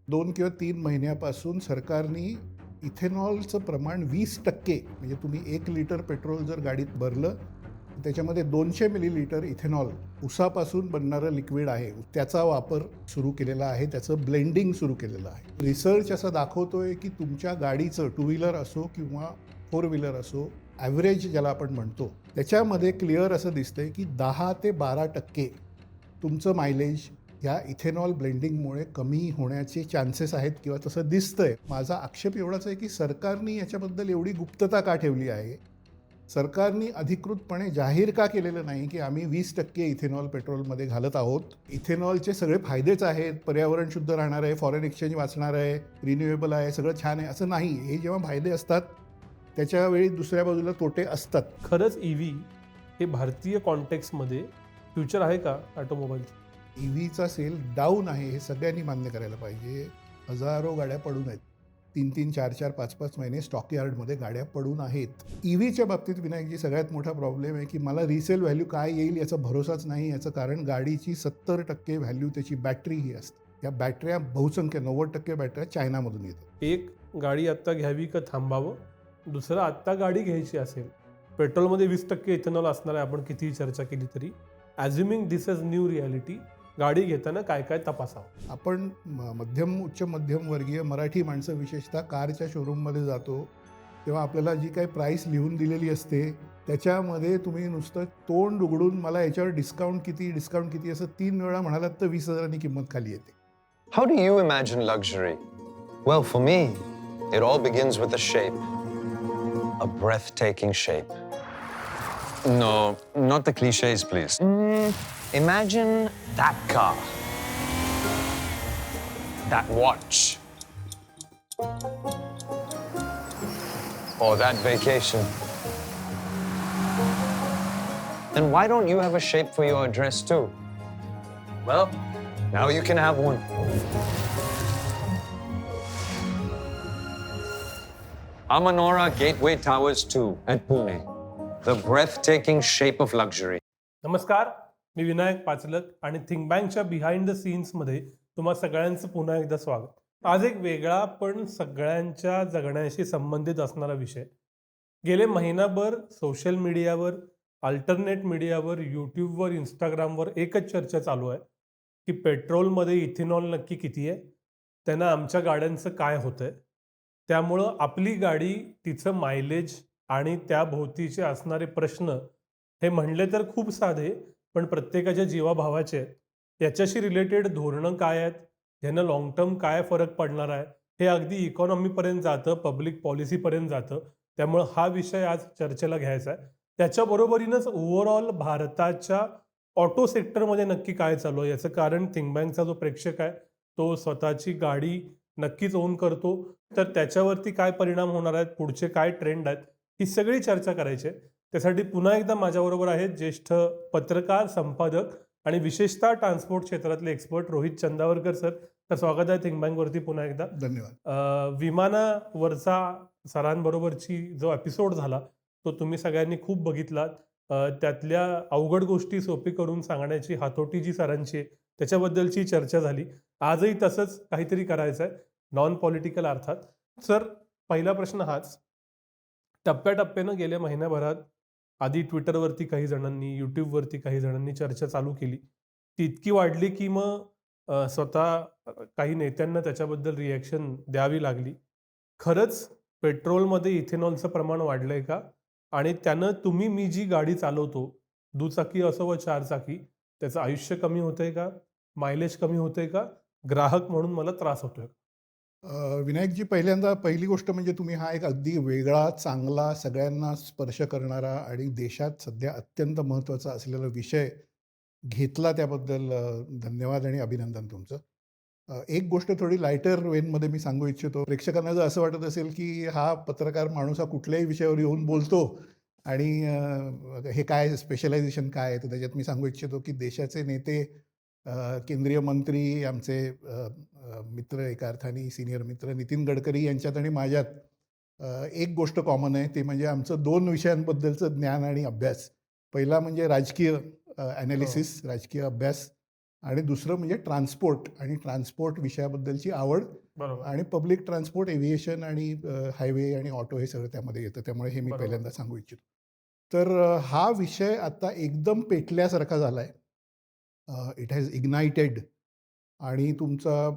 2 किंवा 3 महिन्यापासून सरकारने इथेनॉलचं प्रमाण 20% म्हणजे तुम्ही 1 लिटर पेट्रोल जर गाडीत भरलं, तर त्याच्यामध्ये 200 मिलीलिटर इथेनॉल उसापासून बनणारं लिक्विड आहे. त्याचा वापर सुरू केलेला आहे. त्याचं ब्लेंडिंग सुरू केलेलं आहे. रिसर्च असा दाखवतोय, की तुमच्या गाडीचं टू व्हीलर असो किंवा फोर व्हीलर असो, ॲव्हरेज ज्याला आपण म्हणतो, त्याच्यामध्ये क्लिअर असं दिसतंय, की 10 ते 12% तुमचं मायलेज या इथेनॉल ब्लेंडिंगमुळे कमी होण्याचे चान्सेस आहेत किंवा तसं दिसतंय. माझा आक्षेप एवढाच आहे, की सरकारने याच्याबद्दल एवढी गुप्तता का ठेवली आहे? सरकारने अधिकृतपणे जाहीर का केलेलं नाही, की आम्ही 20% इथेनॉल पेट्रोलमध्ये घालत आहोत. इथेनॉलचे सगळे फायदेच आहेत. पर्यावरण शुद्ध राहणार आहे, फॉरेन एक्सचेंज वाचणार आहे, रिन्युएबल आहे, सगळं छान आहे, असं नाही. हे जेव्हा फायदे असतात, त्याच्यावेळी दुसऱ्या बाजूला तोटे असतात. खरंच ईव्ही हे भारतीय कॉन्टेक्स्टमध्ये फ्युचर आहे का ऑटोमोबाईलचं? ईव्हीचा सेल डाऊन आहे हे सगळ्यांनी मान्य करायला पाहिजे. हजारो गाड्या पडून आहेत. 3-3, 4-4, 5-5 महिने स्टॉक यार्डमध्ये गाड्या पडून आहेत. ईव्हीच्या बाबतीत विनायकजी सगळ्यात मोठा प्रॉब्लेम आहे, की मला रिसेल व्हॅल्यू काय येईल याचा भरोसाच नाही. याचं कारण गाडीची 70% व्हॅल्यू त्याची बॅटरी ही असते. या बॅटऱ्या बहुसंख्य 90% बॅटऱ्या चायनामधून येतात. एक गाडी आत्ता घ्यावी का थांबावं, दुसरं आत्ता गाडी घ्यायची असेल, पेट्रोलमध्ये 20% इथेनॉल असणार आहे, आपण कितीही चर्चा केली तरी. ॲझ्युमिंग दिस इज न्यू रियालिटी, गाडी घेताना काय काय तपासावं? आपण मध्यम, उच्च मध्यमवर्गीय मराठी माणसं विशेषतः कारच्या शोरूममध्ये जातो, तेव्हा आपल्याला जी काही प्राईस लिहून दिलेली असते, त्याच्यामध्ये तुम्ही नुसतं तोंड उघडून मला याच्यावर डिस्काउंट किती असं 3 वेळा म्हणालात तर 20,000नी किंमत खाली येते. How do you imagine luxury? Well, for me, it all begins with a shape. A breathtaking shape. No, not the cliches, please. Imagine that car. That watch. Or that vacation. Then why don't you have a shape for your address too? Well, now you can have one. Amanora Gateway Towers 2 at Pune. The breathtaking shape of luxury. नमस्कार, मी विनायक पाचलक आणि think बँकच्या behind the सीन्समध्ये तुम्हा सगळ्यांचं पुन्हा एकदा स्वागत. आज एक वेगळा पण सगळ्यांच्या जगण्याशी संबंधित असणारा विषय. गेले महिनाभर सोशल मीडियावर, अल्टरनेट मीडियावर, यूट्यूबवर, इंस्टाग्रामवर एकच चर्चा चालू आहे की पेट्रोलमध्ये इथेनॉल नक्की किती आहे, त्यांना आमच्या गाड्यांचं काय होतंय, त्यामुळं आपली गाडी, तिचं मायलेज आणि त्याभोवतीचे असणारे प्रश्न हे म्हणले तर खूप साधे पण प्रत्येकाच्या जीवाभावाचे आहेत. याच्याशी रिलेटेड धोरणं काय आहेत, ह्यानं लॉंग टर्म काय फरक पडणार आहे, हे अगदी इकॉनॉमीपर्यंत जातं, पब्लिक पॉलिसीपर्यंत जातं. त्यामुळं हा विषय आज चर्चेला घ्यायचा आहे. त्याच्याबरोबरीनंच ओव्हरऑल भारताच्या ऑटो सेक्टरमध्ये नक्की काय चालू आहे याचं कारण थिंक बँकचा जो प्रेक्षक आहे तो स्वतःची गाडी नक्कीच ओन करतो, तर त्याच्यावरती काय परिणाम होणार आहेत, पुढचे काय ट्रेंड आहेत, ही सगळी चर्चा करायची आहे. त्यासाठी पुन्हा एकदा माझ्याबरोबर आहेत ज्येष्ठ पत्रकार, संपादक आणि विशेषतः ट्रान्सपोर्ट क्षेत्रातले एक्सपर्ट रोहित चंदावरकर सर. तर स्वागत आहे थिंक बँकवरती पुन्हा एकदा. धन्यवाद. विमानावरचा सरांबरोबरची जो एपिसोड झाला तो तुम्ही सगळ्यांनी खूप बघितलात. त्यातल्या अवघड गोष्टी सोपी करून सांगण्याची हातोटी जी सरांची आहे त्याच्याबद्दलची चर्चा झाली. आजही तसंच काहीतरी करायचं आहे, नॉन पॉलिटिकल अर्थात. सर, पहिला प्रश्न हाच. टप्प्याटप्प्यानं गेल्या महिन्याभरात आधी ट्विटरवरती काही जणांनी, यूट्यूबवरती काही जणांनी चर्चा चालू केली. ती इतकी वाढली की मग स्वतः काही नेत्यांना त्याच्याबद्दल रिॲक्शन द्यावी लागली. खरंच पेट्रोलमध्ये इथेनॉलचं प्रमाण वाढलंय का? आणि त्यानं तुम्ही, मी जी गाडी चालवतो, दुचाकी असो व चारचाकी, त्याचं आयुष्य कमी होतंय का? मायलेज कमी होतंय का? ग्राहक म्हणून मला त्रास होतोय का? विनायकजी, पहिली गोष्ट म्हणजे तुम्ही हा एक अगदी वेगळा, चांगला, सगळ्यांना स्पर्श करणारा आणि देशात सध्या अत्यंत महत्त्वाचा असलेला विषय घेतला, त्याबद्दल धन्यवाद आणि अभिनंदन तुमचं. एक गोष्ट थोडी लायटर वेनमध्ये मी सांगू इच्छितो. प्रेक्षकांना जर असं वाटत असेल की हा पत्रकार माणूस हा कुठल्याही विषयावर येऊन बोलतो आणि हे काय स्पेशलायझेशन काय आहे, तर त्याच्यात मी सांगू इच्छितो की देशाचे नेते, केंद्रीय मंत्री, आमचे मित्र, एका अर्थाने सिनियर मित्र नितीन गडकरी यांच्यात आणि माझ्यात एक गोष्ट कॉमन आहे, ते म्हणजे आमचं 2 विषयांबद्दलचं ज्ञान आणि अभ्यास. पहिला म्हणजे राजकीय ॲनालिसिस, राजकीय अभ्यास, आणि दुसरं म्हणजे ट्रान्सपोर्ट आणि ट्रान्सपोर्ट विषयाबद्दलची आवड बरोबर. आणि पब्लिक ट्रान्सपोर्ट, एव्हिएशन आणि हायवे आणि ऑटो हे सगळं त्यामध्ये येतं. त्यामुळे हे मी बरोबर. पहिल्यांदा सांगू इच्छितो. तर हा विषय आता एकदम पेटल्यासारखा झाला आहे. इट हॅज इग्नायटेड आणि तुमचा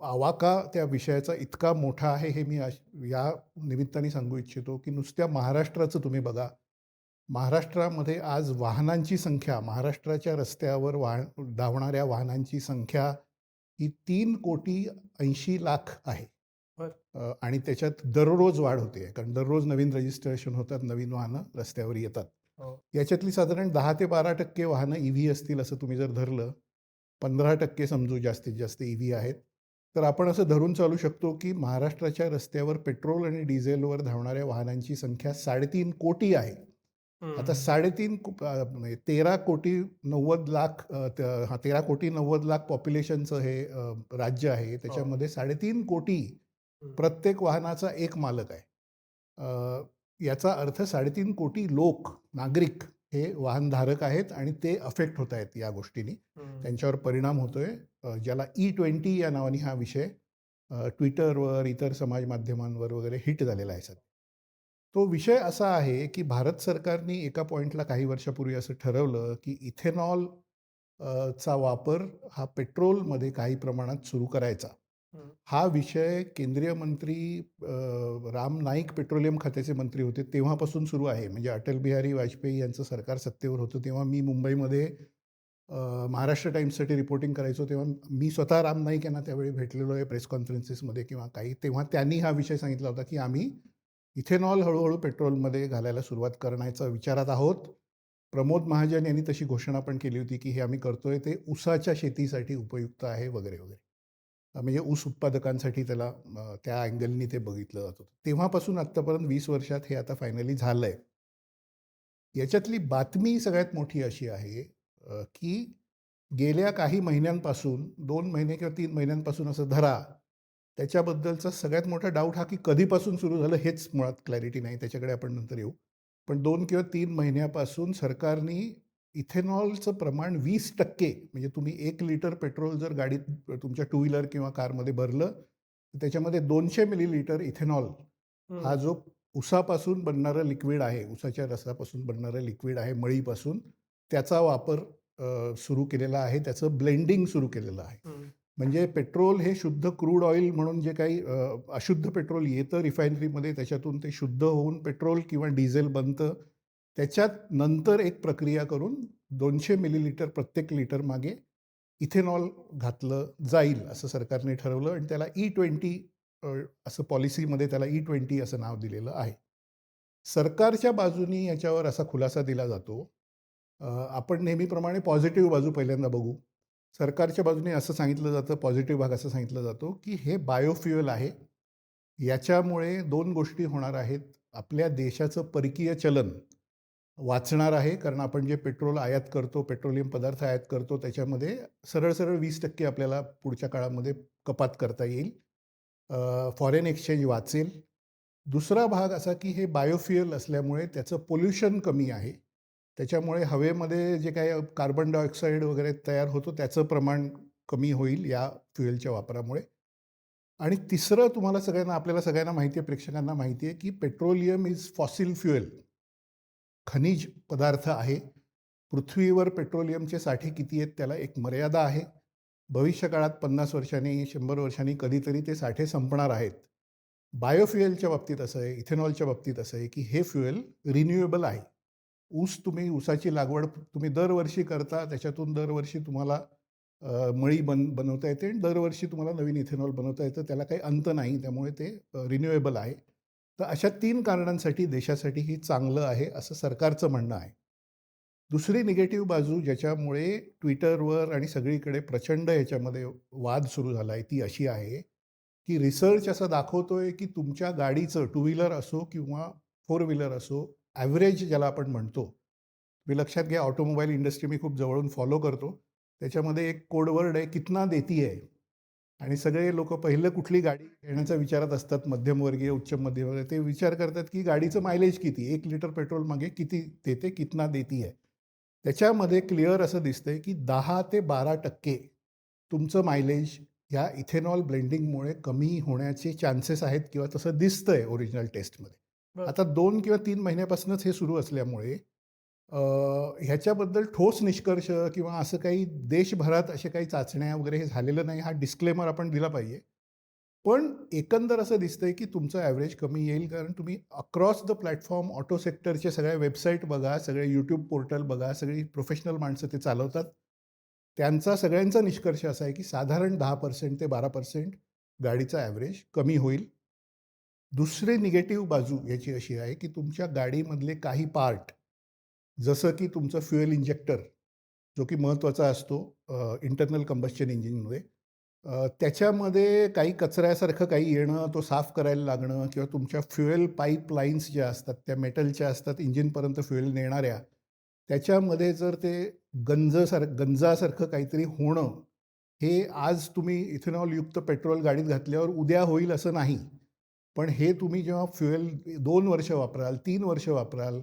आवाका त्या विषयाचा इतका मोठा आहे हे मी या निमित्ताने सांगू इच्छितो की नुसत्या महाराष्ट्राचं तुम्ही बघा. महाराष्ट्रामध्ये आज वाहनांची संख्या, महाराष्ट्राच्या रस्त्यावर धावणाऱ्या वाहनांची संख्या ही 3,80,00,000 आहे. आणि त्याच्यात दररोज वाढ होते कारण दररोज नवीन रजिस्ट्रेशन होतात, नवीन वाहनं रस्त्यावर येतात. हो. याच्यातली साधारण 10 ते 12% वाहनं EV असतील असं तुम्ही जर धरलं, 15% समजू जास्तीत जास्त EV आहेत. तर आपण असं धरून चालू शकतो की महाराष्ट्राच्या रस्त्यावर पेट्रोल आणि डिझेलवर धावणाऱ्या वाहनांची संख्या 3.5 कोटी आहे. आता 13,90,00,000 13,90,00,000 पॉप्युलेशनचं हे राज्य आहे. त्याच्यामध्ये 3.5 कोटी प्रत्येक वाहनाचा एक मालक आहे. याचा अर्थ 3.5 कोटी लोक, नागरिक हे वाहनधारक आहेत आणि ते अफेक्ट होत आहेत या गोष्टींनी. त्यांच्यावर परिणाम होतोय. ज्याला E20 या नावाने हा विषय ट्विटरवर, इतर समाज माध्यमांवर वगैरे हिट झालेला आहे सध्या. तो विषय असा आहे की भारत सरकारने एका पॉईंटला काही वर्षापूर्वी असं ठरवलं की इथेनॉल चा वापर हा पेट्रोलमध्ये काही प्रमाणात सुरू करायचा. हा विषय केंद्रीय मंत्री राम नाईक पेट्रोलियम खात्याचे मंत्री होते तेव्हापासून सुरू आहे. म्हणजे अटल बिहारी वाजपेयी यांचं सरकार सत्तेवर होतं तेव्हा मी मुंबईमध्ये महाराष्ट्र टाइम्ससाठी रिपोर्टिंग करायचो. तेव्हा मी स्वतः राम नाईक यांना त्यावेळी भेटलेलो आहे प्रेस कॉन्फरन्सेसमध्ये किंवा काही. तेव्हा त्यांनी हा विषय सांगितला होता की आम्ही इथेनॉल हळूहळू पेट्रोलमध्ये घालायला सुरुवात करण्याचा विचारात आहोत. प्रमोद महाजन यांनी तशी घोषणा पण केली होती की हे आम्ही करतोय ते ऊसाच्या शेतीसाठी उपयुक्त आहे वगैरे वगैरे. म्हणजे ऊस उत्पादकांसाठी त्याला त्या अँगलनी ते बघितलं जात होतं. तेव्हापासून आत्तापर्यंत 20 वर्षात हे आता फायनली झालं आहे. याच्यातली बातमी सगळ्यात मोठी अशी आहे की गेल्या काही महिन्यांपासून 2 महिने किंवा 3 महिन्यांपासून असं धरा, त्याच्याबद्दलचा सगळ्यात मोठा डाऊट हा की कधीपासून सुरू झालं हेच मुळात क्लॅरिटी नाही. त्याच्याकडे आपण नंतर येऊ. पण 2 किंवा 3 महिन्यापासून सरकारने इथेनॉलचं प्रमाण 20% म्हणजे तुम्ही 1 लिटर पेट्रोल जर गाडीत तुमच्या टू व्हीलर किंवा कारमध्ये भरलं तर त्याच्यामध्ये 200 मिलीलिटर इथेनॉल हा जो ऊसापासून बनणारं लिक्विड आहे, ऊसाच्या रसापासून बनणारं लिक्विड आहे, मळीपासून, त्याचा वापर सुरू केलेला आहे. त्याचं ब्लेंडिंग सुरू केलेलं आहे. म्हणजे पेट्रोल हे शुद्ध क्रूड ऑइल म्हणून जे काही अशुद्ध पेट्रोल येतं रिफायनरीमध्ये त्याच्यातून ते शुद्ध होऊन पेट्रोल किंवा डिझेल बनतं. त्याच्यात नंतर एक प्रक्रिया करून 200 मिलीलिटर प्रत्येक लिटर मागे इथेनॉल घातलं जाईल असं सरकारने ठरवलं आणि त्याला E20 असं पॉलिसीमध्ये त्याला E20 असं नाव दिलेलं आहे. सरकारच्या बाजूनी याच्यावर असा खुलासा दिला जातो. आपण नेहमीप्रमाणे पॉझिटिव्ह बाजू पहिल्यांदा बघू. सरकारच्या बाजूने असं सांगितलं जातं, पॉझिटिव्ह भाग असं सांगितलं जातो की हे बायोफ्युएल आहे. याच्यामुळे 2 गोष्टी होणार आहेत. आपल्या देशाचं परकीय चलन वाचणार आहे कारण आपण जे पेट्रोल आयात करतो, पेट्रोलियम पदार्थ आयात करतो त्याच्यामध्ये सरळ 20% आपल्याला पुढच्या काळामध्ये कपात करता येईल. फॉरेन एक्सचेंज वाचेल. दुसरा भाग असा की हे बायोफ्युएल असल्यामुळे त्याचं पोल्युशन कमी आहे. त्याच्यामुळे हवेमध्ये जे काही कार्बन डायऑक्साईड वगैरे तयार होतो त्याचं प्रमाण कमी होईल या फ्युएलच्या वापरामुळे. आणि तिसरं आपल्याला सगळ्यांना माहिती आहे, प्रेक्षकांना माहिती आहे की पेट्रोलियम इज फॉसिल फ्युएल. खनिज पदार्थ आहे. पृथ्वीवर पेट्रोलियमचे साठे किती आहेत त्याला एक मर्यादा आहे. भविष्यकाळात 50 वर्षांनी, 100 वर्षांनी कधीतरी ते साठे संपणार आहेत. बायोफ्युएलच्या बाबतीत असं आहे, इथेनॉलच्या बाबतीत असं आहे की हे फ्युएल रिन्युएबल आहे. ऊसाची लागवड तुम्ही दरवर्षी करता, त्याच्यातून दरवर्षी तुम्हाला मळी बनवता येते आणि दरवर्षी तुम्हाला नवीन इथेनॉल बनवता येतं. त्याला काही अंत नाही, त्यामुळे ते रिन्युएबल आहे. तर अशा 3 कारणांसाठी देशासाठी ही चांगलं आहे असं सरकारचं म्हणणं आहे. दुसरी निगेटिव्ह बाजू ज्याच्यामुळे ट्विटरवर आणि सगळीकडे प्रचंड याच्यामध्ये वाद सुरू झाला आहे ती अशी आहे की रिसर्च असं दाखवतोय की तुमच्या गाडीचं टू व्हीलर असो किंवा 4 व्हीलर असो, ॲव्हरेज ज्याला आपण म्हणतो, तुम्ही लक्षात घ्या ऑटोमोबाईल इंडस्ट्री मी खूप जवळून फॉलो करतो. त्याच्यामध्ये एक कोडवर्ड आहे कितना देती है. आणि सगळे लोक पहिलं कुठली गाडी घेण्याचा विचारात असतात, मध्यमवर्गीय, उच्च मध्यमवर्गीय. ते विचार करतात की गाडीचं मायलेज किती, 1 लिटर पेट्रोल मागे किती देते, कितना देती है. त्याच्यामध्ये क्लिअर असं दिसतंय की 10% ते 12% तुमचं मायलेज ह्या इथेनॉल ब्लेंडिंगमुळे कमी होण्याचे चान्सेस आहेत किंवा तसं दिसतंय ओरिजिनल टेस्टमध्ये. बरं. आता 2 किंवा 3 महिन्यापासूनच हे सुरू असल्यामुळे ह्याच्याबद्दल ठोस निष्कर्ष किंवा असं काही देशभरात अशा काही चाचण्या वगैरे हे झालेलं नाही, हा डिस्क्लेमर आपण दिला पाहिजे. पण एकंदर असं दिसतंय की तुमचं ॲव्हरेज कमी येईल, कारण तुम्ही अक्रॉस द प्लॅटफॉर्म ऑटो सेक्टरच्या सगळ्या वेबसाईट बघा, सगळे यूट्यूब पोर्टल बघा, सगळी प्रोफेशनल माणसं ते चालवतात. त्यांचा सगळ्यांचा निष्कर्ष असा आहे की साधारण 10% ते 12% गाडीचा ॲव्हरेज कमी होईल. दुसरी निगेटिव्ह बाजू याची अशी आहे की तुमच्या गाडीमधले काही पार्ट, जसं की तुमचं फ्युएल इंजेक्टर, जो की महत्त्वाचा असतो इंटरनल कंबस्चन इंजिनमध्ये. त्याच्यामध्ये काही कचऱ्यासारखं काही येणं, तो साफ करायला लागणं किंवा तुमच्या फ्युएल पाईपलाईन्स ज्या असतात, त्या मेटलच्या असतात इंजिनपर्यंत फ्युएल नेणाऱ्या, त्याच्यामध्ये जर ते गंजासारखं काहीतरी होणं, हे आज तुम्ही इथेनॉलयुक्त पेट्रोल गाडीत घातल्यावर उद्या होईल असं नाही. पण हे तुम्ही जेव्हा फ्युएल 2 वर्ष वापराल, 3 वर्ष वापराल,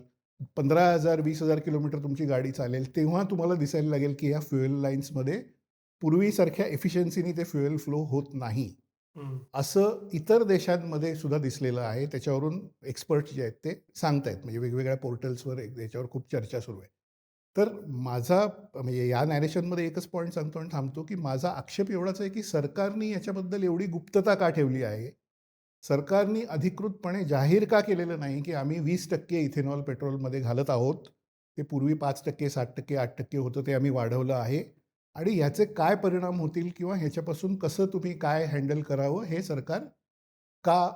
15,000 20,000 किलोमीटर तुमची गाडी चालेल, तेव्हा तुम्हाला दिसायला लागेल की ह्या फ्युएल लाईन्समध्ये पूर्वीसारख्या एफिशियन्सीने ते फ्युएल फ्लो होत नाही. हं. असं इतर देशांमध्ये सुद्धा दिसलेलं आहे. त्याच्यावरून एक्सपर्ट्स जे आहेत ते सांगतायत. म्हणजे वेगवेगळ्या पोर्टल्सवर याच्यावर खूप चर्चा सुरू आहे. तर माझा म्हणजे या नॅरेशनमध्ये एकच पॉईंट सांगतो आणि थांबतो, की माझा आक्षेप एवढाच आहे, की सरकारने याच्याबद्दल एवढी गुप्तता का ठेवली आहे? सरकारने अधिकृतपणे जाहीर का केलेलं नाही, की आम्ही 20% इथेनॉल पेट्रोलमध्ये घालत आहोत. ते पूर्वी 5%, 7%, 8% होतं, ते आम्ही वाढवलं आहे. आणि ह्याचे काय परिणाम होतील किंवा ह्याच्यापासून कसं तुम्ही काय हँडल करावं, हे सरकार का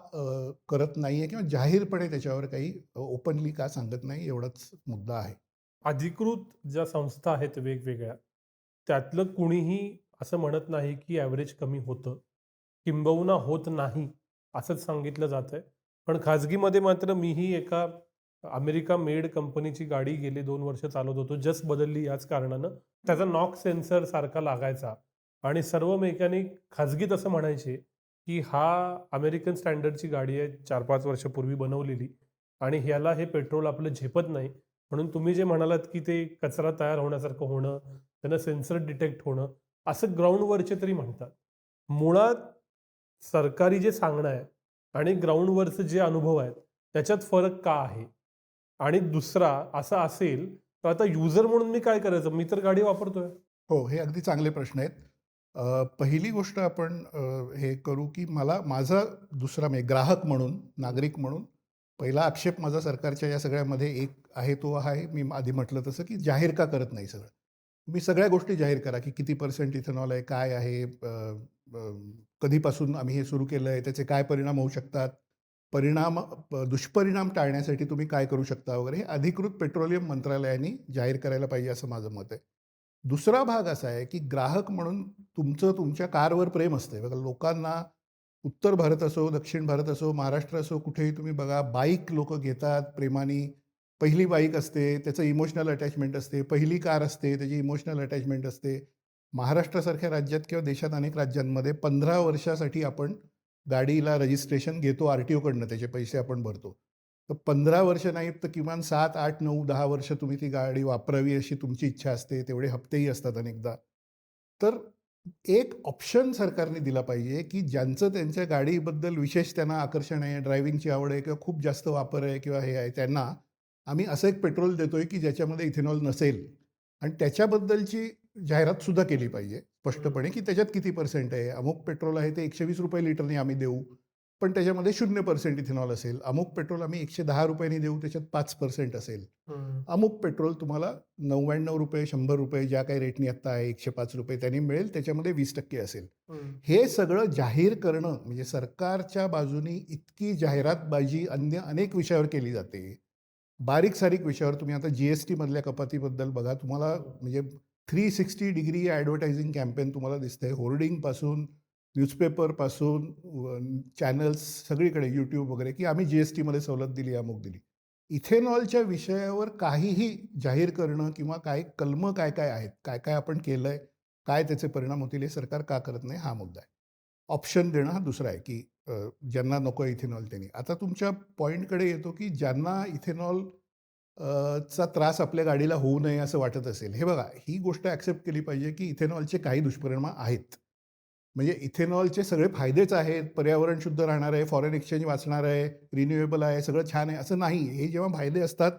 करत नाही आहे किंवा जाहीरपणे त्याच्यावर काही ओपनली का सांगत नाही, एवढाच मुद्दा आहे. अधिकृत ज्या संस्था आहेत वेगवेगळ्या, त्यातलं कुणीही असं म्हणत नाही की ॲव्हरेज कमी होतं. किंबहुना होत नाही, असंच सांगितलं जातंय. पण खाजगीमध्ये मात्र मीही एका अमेरिका मेड कंपनीची गाडी गेली 2 वर्ष चालवत होतो. जस्ट बदलली याच कारणानं. त्याचा नॉक सेन्सर सारखा लागायचा आणि सर्व मेकॅनिक खाजगीत असं म्हणायचे, की हा अमेरिकन स्टँडर्डची गाडी आहे 4-5 वर्षापूर्वी बनवलेली आणि ह्याला हे पेट्रोल आपलं झेपत नाही. म्हणून तुम्ही जे म्हणालात, की ते कचरा तयार होण्यासारखं होणं, त्यांना सेन्सर डिटेक्ट होणं, असं ग्राउंडवरचे तरी म्हणतात. मुळात सरकारी जे सांगणं आहे आणि ग्राउंडवरचे जे अनुभव आहेत, त्याच्यात फरक का आहे? आणि दुसरा असा असेल, तर आता युजर म्हणून मी काय करायचं? मी तर गाडी वापरतोय. हो, हे अगदी चांगले प्रश्न आहेत. पहिली गोष्ट आपण हे करू, की माझा दुसरा म्हणजे ग्राहक म्हणून, नागरिक म्हणून पहिला आक्षेप माझा सरकारच्या या सगळ्यामध्ये एक आहे, तो आहे, मी आधी म्हटलं तसं, की जाहीर का करत नाही सगळं. तुम्ही सगळ्या गोष्टी जाहीर करा, की किती पर्सेंट इथेनॉल आहे, काय आहे, कधीपासून आम्ही हे सुरू केलं आहे, त्याचे काय परिणाम होऊ शकतात, दुष्परिणाम टाळण्यासाठी तुम्ही काय करू शकता वगैरे, हे अधिकृत पेट्रोलियम मंत्रालयाने जाहीर करायला पाहिजे असं माझं मत आहे. दुसरा भाग असा आहे, की ग्राहक म्हणून तुमचं तुमच्या कारवर प्रेम असतंय. बघा, लोकांना उत्तर भारत असो, दक्षिण भारत असो, महाराष्ट्र असो, कुठेही तुम्ही बघा, बाईक लोकं घेतात प्रेमाने. पहिली बाईक असते, त्याचं इमोशनल अटॅचमेंट असते. पहिली कार असते, त्याची इमोशनल अटॅचमेंट असते. महाराष्ट्रासारख्या राज्यात किंवा देशात अनेक राज्यांमध्ये 15 वर्षासाठी आपण गाडीला रजिस्ट्रेशन घेतो आर-टी-ओकडनं, त्याचे पैसे आपण भरतो. तर 15 वर्ष नाही तर किमान 7, 8, 9, 10 वर्ष तुम्ही ती गाडी वापरावी अशी तुमची इच्छा असते. तेवढे हप्तेही असतात अनेकदा. तर एक ऑप्शन सरकारने दिला पाहिजे, की ज्यांचं त्यांच्या गाडीबद्दल विशेष त्यांना आकर्षण आहे, ड्रायव्हिंगची आवड आहे किंवा खूप जास्त वापर आहे किंवा हे आहे, त्यांना आम्ही असं एक पेट्रोल देतोय, की ज्याच्यामध्ये इथेनॉल नसेल आणि त्याच्याबद्दलची जाहिरातसुद्धा केली पाहिजे स्पष्टपणे, की त्याच्यात किती पर्सेंट आहे. अमुक पेट्रोल आहे ते ₹120 लिटरने आम्ही देऊ, पण त्याच्यामध्ये 0% इथेनॉल असेल. अमुक पेट्रोल आम्ही ₹110 देऊ, त्याच्यात 5% असेल. हं. अमुक पेट्रोल तुम्हाला ₹99, ₹100 ज्या काही रेटनी आत्ता आहे, ₹105 त्यांनी मिळेल, त्याच्यामध्ये 20% असेल. हं. हे सगळं जाहीर करणं म्हणजे सरकारच्या बाजूनी इतकी जाहिरातबाजी अन्य अनेक विषयावर केली जाते. बारीक-सारीक विषयावर तुम्ही आता जी-एस-टी मधल्या कपातीबद्दल बघा, तुम्हाला म्हणजे 360 डिग्री ॲडव्हर्टायझिंग कॅम्पेन तुम्हाला दिसतंय. होर्डिंगपासून, न्यूजपेपरपासून, चॅनल्स सगळीकडे YouTube वगैरे, की आम्ही जी-एस-टीमध्ये सवलत दिली, अमुक दिली. इथेनॉलच्या विषयावर काहीही जाहीर करणं किंवा काय कलमं काय-काय आहेत, काय-काय आपण केलंय, काय त्याचे परिणाम होतील हे सरकार का करत नाही, हा मुद्दा आहे. ऑप्शन देणं हा दुसरा आहे, की ज्यांना नको आहे इथेनॉल त्यांनी. आता तुमच्या पॉइंटकडे येतो, की ज्यांना इथेनॉल चा त्रास आपल्या गाडीला होऊ नये असं वाटत असेल. हे बघा, ही गोष्ट ॲक्सेप्ट केली पाहिजे, की इथेनॉलचे काही दुष्परिणाम आहेत. म्हणजे इथेनॉलचे सगळे फायदेच आहेत, पर्यावरण शुद्ध राहणार आहे, फॉरेन एक्सचेंज वाचणार आहे, रिन्युएबल आहे, सगळं छान आहे, असं नाही. हे जेव्हा फायदे असतात,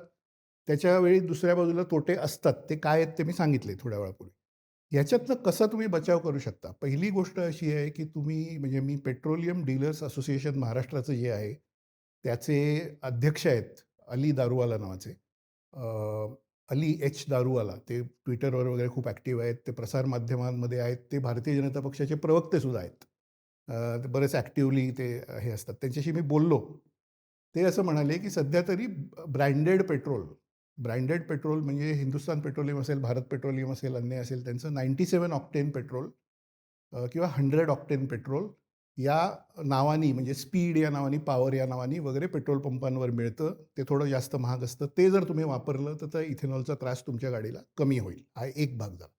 त्याच्यावेळी दुसऱ्या बाजूला तोटे असतात. ते काय आहेत ते मी सांगितले थोड्या वेळापूर्वी. ह्याच्यातनं कसा तुम्ही बचाव करू शकता? पहिली गोष्ट अशी आहे, की तुम्ही म्हणजे मी पेट्रोलियम डीलर्स असोसिएशन महाराष्ट्राचं जे आहे, त्याचे अध्यक्ष आहेत अली दारूवाला नावाचे. अली एच दारूवाला. ते ट्विटरवर वगैरे खूप ॲक्टिव्ह आहेत. ते प्रसारमाध्यमांमध्ये आहेत. ते भारतीय जनता पक्षाचे प्रवक्तेसुद्धा आहेत. ते बरेच ॲक्टिव्हली ते हे असतात. त्यांच्याशी मी बोललो. ते असं म्हणाले, की सध्या तरी ब्रँडेड पेट्रोल म्हणजे हिंदुस्तान पेट्रोलियम असेल, भारत पेट्रोलियम असेल, अन्य असेल, त्यांचं 97 ऑक्टेन पेट्रोल किंवा 100 ऑक्टेन पेट्रोल या नावानी म्हणजे स्पीड या नावानी, पॉवर या नावानी वगैरे पेट्रोल पंपांवर मिळतं. ते थोडं जास्त महाग असतं. ते जर तुम्ही वापरलं तर इथेनॉलचा त्रास तुमच्या गाडीला कमी होईल. हा एक भाग झाला.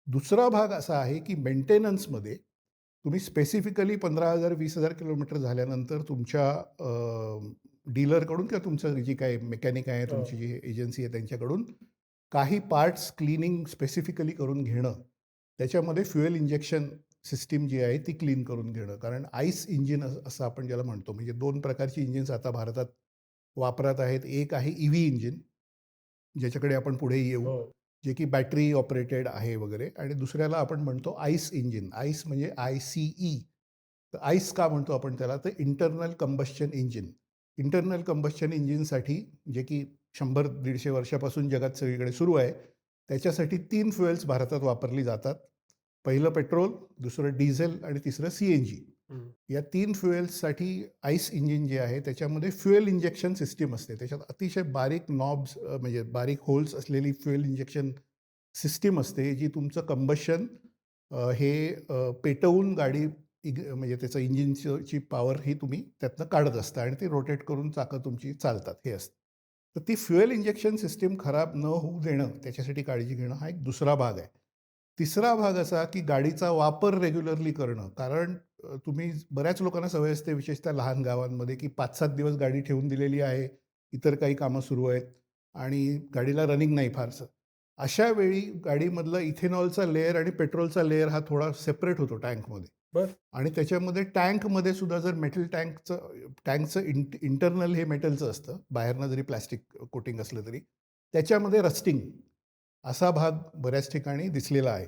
दुसरा भाग असा आहे, की मेंटेनन्समध्ये तुम्ही स्पेसिफिकली 15,000 20,000 किलोमीटर झाल्यानंतर तुमच्या डीलरकडून किंवा तुमचं जी काही मेकॅनिक आहे, तुमची जी एजन्सी आहे त्यांच्याकडून काही पार्ट्स क्लीनिंग स्पेसिफिकली करून घेणं. त्याच्यामध्ये फ्युएल इंजेक्शन सिस्टीम जी आहे ती क्लीन करून घेणं. कारण आईस इंजिन असं आपण ज्याला म्हणतो, म्हणजे 2 प्रकारची इंजिन्स आता भारतात वापरात आहेत. एक आहे EV इंजिन, ज्याच्याकडे आपण पुढे येऊ, जे की बॅटरी ऑपरेटेड आहे वगैरे, आणि दुसऱ्याला आपण म्हणतो आईस इंजिन. आईस म्हणजे ICE. तर आईस का म्हणतो आपण त्याला? तर internal combustion engine. Internal combustion इंजिनसाठी, जे की 100-150 वर्षापासून जगात सगळीकडे सुरू आहे, त्याच्यासाठी 3 फ्युएल्स भारतात वापरली जातात. पहिलं पेट्रोल, दुसरं डिझेल आणि तिसरं CNG. या 3 फ्युएल्ससाठी आईस इंजिन जे आहे त्याच्यामध्ये फ्युएल इंजेक्शन सिस्टीम असते. त्याच्यात अतिशय बारीक नॉब्स म्हणजे बारीक होल्स असलेली फ्युएल इंजेक्शन सिस्टीम असते, जी तुमचं कंबशन पेटवून गाडी म्हणजे त्याचं इंजिनची पॉवर ही तुम्ही त्यातनं काढत असता आणि ती रोटेट करून चाकं तुमची चालतात, हे असतं. तर ती फ्युएल इंजेक्शन सिस्टीम खराब न होऊ देणं, त्याच्यासाठी काळजी घेणं हा एक दुसरा भाग आहे. तिसरा भाग असा, की गाडीचा वापर रेग्युलरली करणं. कारण तुम्ही बऱ्याच लोकांना सवय असते, विशेषतः लहान गावांमध्ये, की 5-7 दिवस गाडी ठेवून दिलेली आहे, इतर काही कामं सुरू आहेत आणि गाडीला रनिंग नाही फारसं. अशा वेळी गाडीमधला इथेनॉलचा लेयर आणि पेट्रोलचा लेयर हा थोडा सेपरेट होतो टँकमध्ये. बरं. आणि त्याच्यामध्ये टँकमध्ये सुद्धा जर मेटल टँकचं इंटरनल हे मेटलचं असतं, बाहेरनं जरी प्लॅस्टिक कोटिंग असलं तरी, त्याच्यामध्ये रस्टिंग असा भाग बऱ्याच ठिकाणी दिसलेला आहे.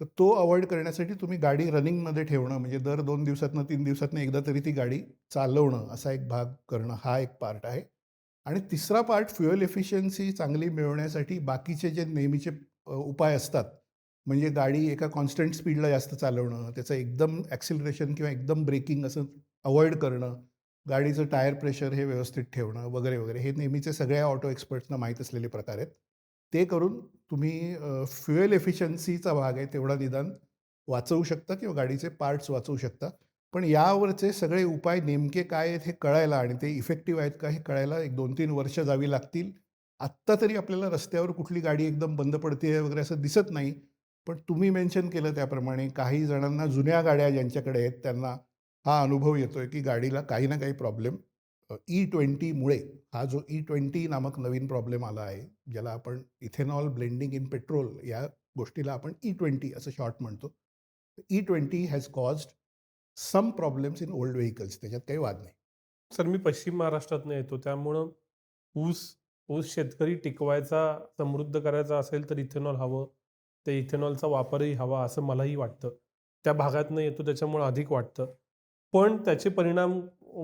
तर तो अव्हॉइड करण्यासाठी तुम्ही गाडी रनिंगमध्ये ठेवणं, म्हणजे दर 2 दिवसातनं 3 दिवसातनं एकदा तरी ती गाडी चालवणं, असा एक भाग करणं, हा एक पार्ट आहे. आणि तिसरा पार्ट फ्युएल एफिशियन्सी चांगली मिळवण्यासाठी बाकीचे जे नेहमीचे उपाय असतात. म्हणजे गाडी एका कॉन्स्टंट स्पीडला जास्त चालवणं, त्याचं एकदम ॲक्सिलरेशन किंवा एकदम ब्रेकिंग असं अव्हॉइड करणं, गाडीचं टायर प्रेशर हे व्यवस्थित ठेवणं वगैरे, वगैरे. हे नेहमीचे सगळ्या ऑटो एक्सपर्ट्सना माहीत असलेले प्रकार आहेत. ते करून तुम्ही फ्युएल एफिशियन्सीचा भाग आहे तेवढा निदान वाचवू शकता किंवा गाडीचे पार्ट्स वाचवू शकता. पण यावरचे सगळे उपाय नेमके काय आहेत हे कळायला आणि ते इफेक्टिव्ह आहेत का हे कळायला 1-2-3 वर्ष जावी लागतील. आत्ता तरी आपल्याला रस्त्यावर कुठली गाडी एकदम बंद पडते वगैरे असं दिसत नाही. पण तुम्ही मेन्शन केलं त्याप्रमाणे काही जणांना जुन्या गाड्या ज्यांच्याकडे आहेत त्यांना हा अनुभव येतोय, की गाडीला काही ना काही प्रॉब्लेम E20मुळे, हा जो E20 नामक नवीन प्रॉब्लेम आला आहे, ज्याला आपण इथेनॉल ब्लेंडिंग इन पेट्रोल या गोष्टीला आपण E20 असं शॉर्ट म्हणतो. E20 has caused some problems in old vehicles. त्याच्यात काही वाद नाही. सर, मी पश्चिम महाराष्ट्रातनं येतो, त्यामुळं ऊस ऊस शेतकरी टिकवायचा, समृद्ध करायचा असेल तर इथेनॉल हवं. ते इथेनॉलचा वापरही हवा असं मलाही वाटतं. त्या भागातनं येतो त्याच्यामुळं अधिक वाटतं. पण त्याचे परिणाम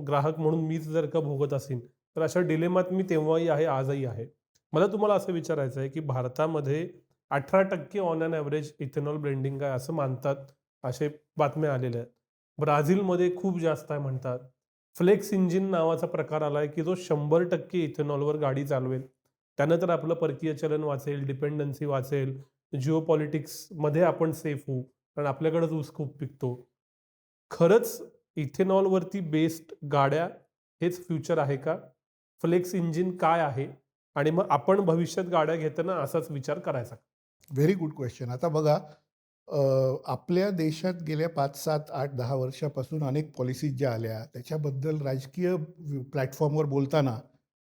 ग्राहक म्हणून मीच जर का भोगत असेन, तर अशा डिलेमात मी तेव्हाही आहे, आजही आहे. मला तुम्हाला असं विचारायचं आहे, की भारतामध्ये 18% on an average ethanol blending आहे असं मानतात, असे बातम्या आलेल्या आहेत. ब्राझीलमध्ये खूप जास्त आहे म्हणतात. फ्लेक्स इंजिन नावाचा प्रकार आलाय, की जो 100% इथेनॉलवर गाडी चालवेल. त्यानं तर आपलं परकीय चलन वाचेल, डिपेंडन्सी वाचेल, जिओपॉलिटिक्समध्ये आपण सेफ होऊ, कारण आपल्याकडेच ऊस खूप पिकतो. खरंच इथेनॉलवरती बेस्ड गाड्या हेच फ्युचर आहे का? फ्लेक्स इंजिन काय आहे? आणि मग आपण भविष्यात गाड्या घेताना असाच विचार करायचा का? Very good question. आता बघा, आपल्या देशात गेल्या 5, 7, 8, 10 वर्षापासून अनेक पॉलिसीज ज्या आल्या, त्याच्याबद्दल राजकीय प्लॅटफॉर्मवर बोलताना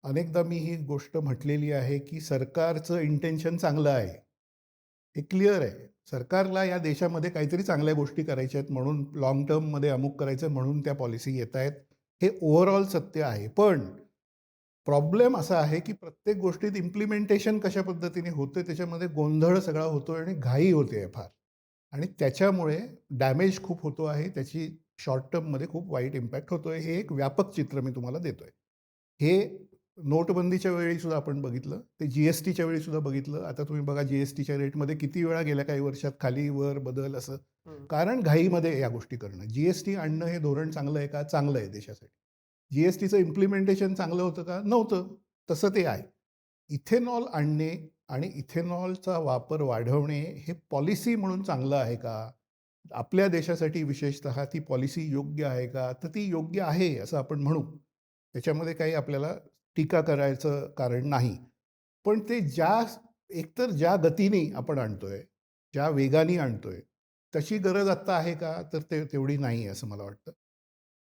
अनेकदा मी ही गोष्ट म्हटलेली आहे की सरकारचं इंटेन्शन चांगलं आहे. हे क्लिअर आहे. सरकारला या देशामध्ये काहीतरी चांगल्या गोष्टी करायच्या आहेत म्हणून लाँग टर्ममध्ये अमुक करायचं आहे म्हणून त्या पॉलिसी येत आहेत. हे ओव्हरऑल सत्य आहे. पण प्रॉब्लेम असा आहे की प्रत्येक गोष्टीत इम्प्लिमेंटेशन कशा पद्धतीने होतं त्याच्यामध्ये गोंधळ सगळा होतो आणि घाई होते फार. आणि त्याच्यामुळे डॅमेज खूप होतो आहे. त्याची शॉर्ट टर्ममध्ये खूप वाईट इम्पॅक्ट होतोय. हे एक व्यापक चित्र मी तुम्हाला देतोय. हे नोटबंदीच्या वेळी सुद्धा आपण बघितलं. ते जी-एस-टीच्या वेळी सुद्धा बघितलं. आता तुम्ही बघा जी-एस-टीच्या रेटमध्ये किती वेळा गेल्या काही वर्षात खाली वर बदल असं. कारण घाईमध्ये या गोष्टी करणं. जी-एस-टी आणणं हे धोरण चांगलं आहे का? चांगलं आहे देशासाठी. जी-एस-टीचं इम्प्लिमेंटेशन चांगलं होतं का? नव्हतं. तसं ते आहे. इथेनॉल आणणे आणि इथेनॉलचा वापर वाढवणे हे पॉलिसी म्हणून चांगलं आहे का? आपल्या देशासाठी विशेषतः ती पॉलिसी योग्य आहे का? तर ती योग्य आहे असं आपण म्हणू. त्याच्यामध्ये काही आपल्याला टीका करायचं कारण नाही. पण ते एकतर ज्या गतीने आपण आणतोय, ज्या वेगाने आणतोय, तशी गरज आत्ता आहे का? तर तेवढी नाही आहे असं मला वाटतं.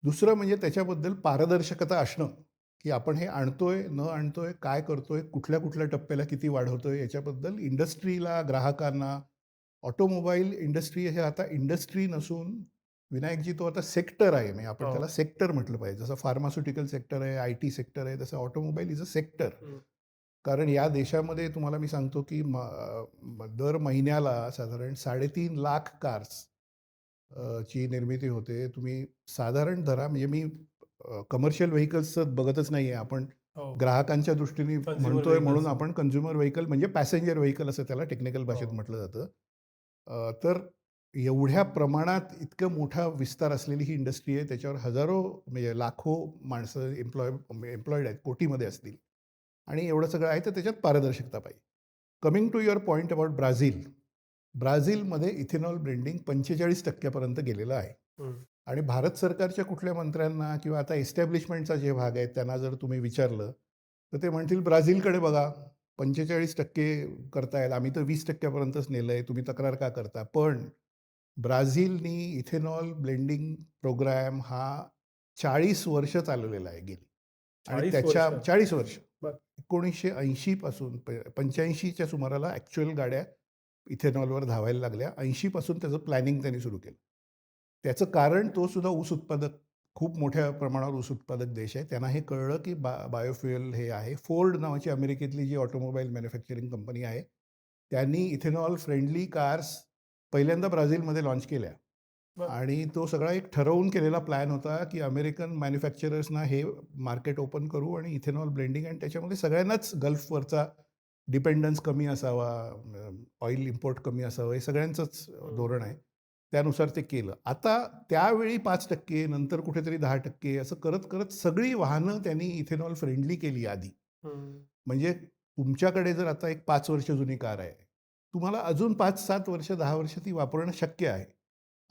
दुसरं म्हणजे त्याच्याबद्दल पारदर्शकता असणं, की आपण हे आणतोय, न आणतोय, काय करतोय, कुठल्या-कुठल्या टप्प्याला किती वाढवतोय याच्याबद्दल इंडस्ट्रीला, ग्राहकांना ऑटोमोबाईल इंडस्ट्री हे आता इंडस्ट्री नसून विनायकजी तो आता सेक्टर आहे. म्हणजे आपण हो. त्याला सेक्टर म्हटलं पाहिजे. जसं फार्मास्युटिकल सेक्टर आहे, आय-टी सेक्टर आहे, तसं ऑटोमोबाईल इज अ सेक्टर. कारण या देशामध्ये तुम्हाला मी सांगतो की दर महिन्याला साधारण 3.5 लाख कार्स ची निर्मिती होते. तुम्ही साधारण धरा म्हणजे मी कमर्शियल व्हेइकल्सचं बघतच नाही आहे. आपण हो. ग्राहकांच्या दृष्टीने Consumer म्हणतोय म्हणून vehicles. आपण कंझ्युमर व्हेइकल म्हणजे पॅसेंजर व्हेइकल असं त्याला टेक्निकल भाषेत हो. म्हटलं जातं. तर एवढ्या प्रमाणात इतकं मोठा विस्तार असलेली ही इंडस्ट्री आहे. त्याच्यावर हजारो म्हणजे लाखो माणसं एम्प्लॉईड आहेत, कोटीमध्ये असतील. आणि एवढं सगळं आहे तर त्याच्यात पारदर्शकता पाहिजे. Coming to your point about Brazil. ब्राझीलमध्ये इथेनॉल ब्लेंडिंग 45% पर्यंत गेलेलं आहे. हम्म. आणि भारत सरकारच्या कुठल्या मंत्र्यांना किंवा आता एस्टॅब्लिशमेंटचा जे भाग आहे त्यांना जर तुम्ही विचारलं, तर ते म्हणतील ब्राझीलकडे बघा. 45% करतायत. आम्ही तर 20% पर्यंतच नेलंय. तुम्ही तक्रार का करता? पण ब्राझीलनी इथेनॉल ब्लेंडिंग प्रोग्रॅम हा 40 वर्ष चालवलेला आहे गेली. आणि 40 त्याच्या वर्ष. 40 वर्ष. बरं. 1980 पासून 85च्या सुमाराला ॲक्च्युअल गाड्या इथेनॉलवर धावायला लागल्या. 80 पासून त्याचं प्लॅनिंग त्यांनी सुरू केलं. त्याचं कारण तो सुद्धा ऊस उत्पादक, खूप मोठ्या प्रमाणावर ऊस उत्पादक देश आहे. त्यांना हे कळलं की बायोफ्युएल हे आहे. फोर्ड नावाची अमेरिकेतली जी ऑटोमोबाईल मॅन्युफॅक्चरिंग कंपनी आहे, त्यांनी इथेनॉल फ्रेंडली कार्स पहिल्यांदा ब्राझीलमध्ये लॉन्च केल्या. बरं. आणि तो सगळा एक ठरवून केलेला प्लॅन होता की अमेरिकन मॅन्युफॅक्चरर्सना हे मार्केट ओपन करू आणि इथेनॉल ब्लेंडिंग आणि त्याच्यामध्ये सगळ्यांनाच गल्फवरचा डिपेंडन्स कमी असावा, ऑइल इम्पोर्ट कमी असावं, हे सगळ्यांचंच धोरण आहे. त्यानुसार ते केलं. आता त्यावेळी 5% नंतर कुठेतरी 10% असं करत करत सगळी वाहनं त्यांनी इथेनॉल फ्रेंडली केली आधी. म्हणजे तुमच्याकडे जर आता एक 5 वर्ष जुनी कार आहे, तुम्हाला अजून 5-7 वर्ष, 10 वर्ष ती वापरणं शक्य आहे.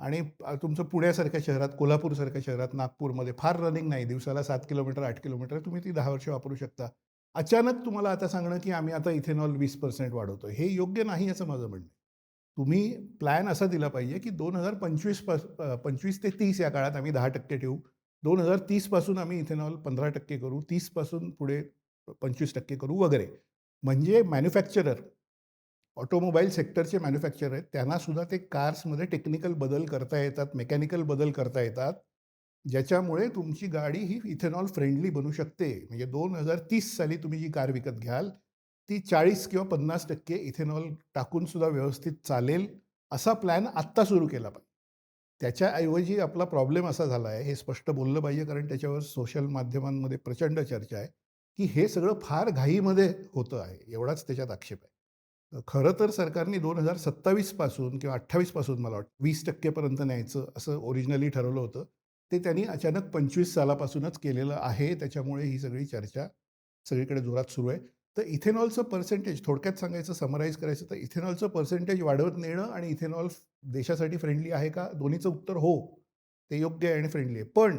आणि तुमचं पुण्यासारख्या शहरात, कोल्हापूरसारख्या शहरात, नागपूरमध्ये फार रनिंग नाही. दिवसाला 7 किलोमीटर, 8 किलोमीटर तुम्ही ती 10 वर्ष वापरू शकता. अचानक तुम्हाला आता सांगणं, की आम्ही आता इथेनॉल 20% वाढवतोय. हे योग्य नाही असं माझं म्हणणं आहे. तुम्ही प्लॅन असा दिला पाहिजे, की 25 ते 30 या काळात आम्ही 10% ठेवू. 2030 पासून आम्ही इथेनॉल 15% करू. 30 पासून पुढे 25% करू वगैरे. म्हणजे मॅन्युफॅक्चरर, ऑटोमोबाईल सेक्टरचे मॅन्युफॅक्चरर आहेत, त्यांना सुद्धा ते कार्समध्ये टेक्निकल बदल करता येतात, मेकॅनिकल बदल करता येतात, ज्याच्यामुळे तुमची गाडी ही इथेनॉल फ्रेंडली बनू शकते. म्हणजे 2030 साली तुम्ही जी कार विकत घ्याल, ती 40 किंवा 50% इथेनॉल टाकून सुद्धा व्यवस्थित चालेल, असा प्लॅन आत्ता सुरू केला पाहिजे. त्याच्याऐवजी आपला प्रॉब्लेम असा झाला आहे, हे स्पष्ट बोललं पाहिजे कारण त्याच्यावर सोशल माध्यमांमध्ये प्रचंड चर्चा आहे, की हे सगळं फार घाईमध्ये होतं आहे. एवढाच त्याच्यात आक्षेप आहे. खरं तर सरकारने 2027 पासून किंवा 28 पासून मला वाटतं 20% पर्यंत न्यायचं असं ओरिजिनली ठरवलं होतं. ते त्यांनी अचानक 25 सालापासूनच केलेलं आहे. त्याच्यामुळे ही सगळी चर्चा सगळीकडे जोरात सुरू आहे. तर इथेनॉलचं पर्सेंटेज थोडक्यात सांगायचं, समराईज करायचं तर इथेनॉलचं पर्सेंटेज वाढवत नेणं आणि इथेनॉल देशासाठी फ्रेंडली आहे का? दोन्हीचं उत्तर हो. ते योग्य आहे आणि फ्रेंडली आहे. पण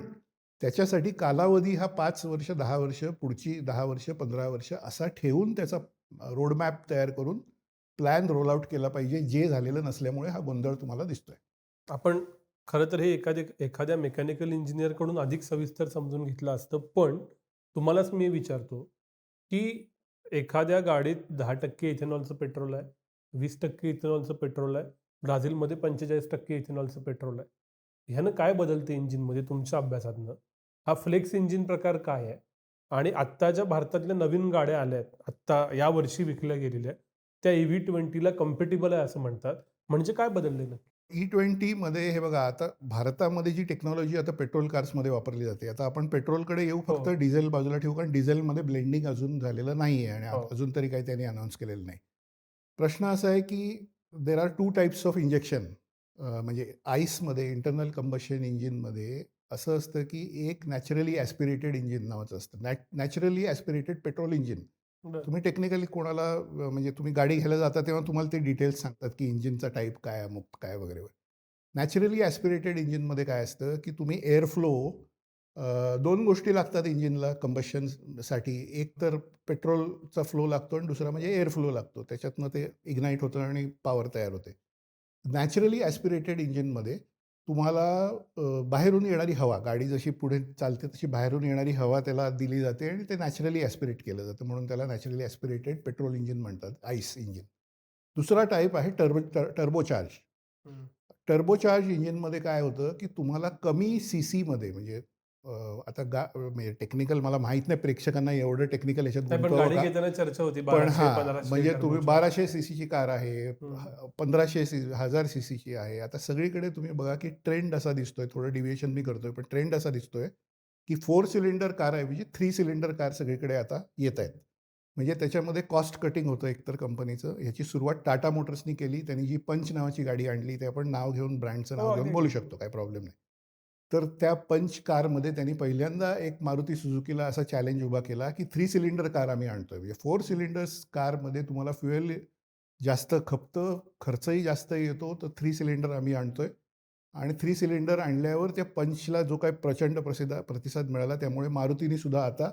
त्याच्यासाठी कालावधी हा 5 वर्ष, 10 वर्ष, पुढची 10 वर्ष, 15 वर्ष असा ठेवून त्याचा रोडमॅप तयार करून प्लॅन रोल आउट केला पाहिजे, जे झालेलं नसल्यामुळे हा गोंधळ तुम्हाला दिसतोय. आपण खरं तर हे एखाद्या मेकॅनिकल इंजिनियरकडून अधिक सविस्तर समजून घेतलं असतं. पण तुम्हालाच मी विचारतो, की एखाद्या गाडीत 10% इथेनॉलचं पेट्रोल आहे, 20% इथेनॉलचं पेट्रोल आहे, ब्राझीलमध्ये 45% इथेनॉलचं पेट्रोल आहे. ह्यानं काय बदलते इंजिनमध्ये तुमच्या अभ्यासातनं? हा फ्लेक्स इंजिन प्रकार काय आहे? आणि आत्ताच्या भारतातल्या नवीन गाड्या आल्या आहेत, आत्ता यावर्षी विकल्या गेलेल्या, त्या EV20ला कम्पॅटिबल आहे असं म्हणतात. म्हणजे काय बदललंय नक्की? E20मध्ये हे बघा, आता भारतामध्ये जी टेक्नॉलॉजी आता पेट्रोल कार्समध्ये वापरली जाते, आता आपण पेट्रोलकडे येऊ, फक्त हो. डिझेल बाजूला ठेवू, कारण डिझेलमध्ये ब्लेंडिंग अजून झालेलं नाही आहे आणि हो. अजून तरी काही त्यांनी अनाऊन्स केलेलं नाही. प्रश्न असा आहे की there are 2 types of injection. म्हणजे आईसमध्ये, इंटरनल कंबशन इंजिनमध्ये असं असतं की एक नॅचरली ॲस्पिरेटेड इंजिन नावाचं असतं. Naturally aspirated petrol engine. बरं. तुम्ही टेक्निकली कोणाला म्हणजे तुम्ही गाडी घ्यायला जाता तेव्हा तुम्हाला ते डिटेल्स सांगतात की इंजिनचा टाईप काय, अमुक काय वगैरे. नॅचरली ॲस्पिरेटेड इंजिनमध्ये काय असतं की तुम्ही एअर फ्लो, 2 गोष्टी लागतात इंजिनला कंबशनसाठी. एक तर पेट्रोलचा फ्लो लागतो आणि दुसरा म्हणजे एअर फ्लो लागतो. त्याच्यातनं ते इग्नाईट होतं आणि पॉवर तयार होते. नॅचरली ॲस्पिरेटेड इंजिनमध्ये तुम्हाला बाहेरून येणारी हवा, गाडी जशी पुढे चालते तशी बाहेरून येणारी हवा त्याला दिली जाते आणि ते नॅचरली ॲस्पिरेट केलं जातं, म्हणून त्याला नॅचरली ॲस्पिरेटेड पेट्रोल इंजिन म्हणतात, आईस इंजिन. दुसरा टाईप आहे टर्बोचार्ज. हं. टर्बोचार्ज इंजिनमध्ये काय होतं की तुम्हाला कमी सीसीमध्ये, म्हणजे आता म्हणजे टेक्निकल मला माहीत नाही, प्रेक्षकांना एवढं टेक्निकल याच्यात नाही, पण गुंतवावं गाडी का, घेताना चर्चा होती पण 1200, हां, 1500 म्हणजे तुम्ही टर्बोचार्ज. 1200 सीसीची कार आहे, हं. 1500 1000 सीसीची आहे. आता सगळीकडे तुम्ही बघा की ट्रेंड असा दिसतोय, थोडं डिव्हिएशन मी करतोय, पण ट्रेंड असा दिसतोय की 4 सिलेंडर कारऐवजी 3 सिलेंडर कार सगळीकडे आता येत आहेत. म्हणजे त्याच्यामध्ये कॉस्ट कटिंग होतं एकतर कंपनीचं. ह्याची सुरुवात टाटा मोटर्सनी केली. त्यांनी जी पंच नावाची गाडी आणली, ते आपण नाव घेऊन, ब्रँडचं हो, नाव घेऊन अगदी. बोलू शकतो, काही प्रॉब्लेम नाही. तर त्या पंच कारमध्ये त्यांनी पहिल्यांदा एक मारुती सुझुकीला असा चॅलेंज उभा केला की 3 सिलेंडर कार आम्ही आणतोय. म्हणजे 4 सिलेंडर्स कारमध्ये तुम्हाला फ्युएल जास्त खपतं, खर्चही जास्त येतो, तर 3 सिलेंडर आम्ही आणतोय. आणि 3 सिलेंडर आणल्यावर त्या पंचला जो काही प्रचंड प्रतिसाद मिळाला, त्यामुळे मारुतीने सुद्धा आता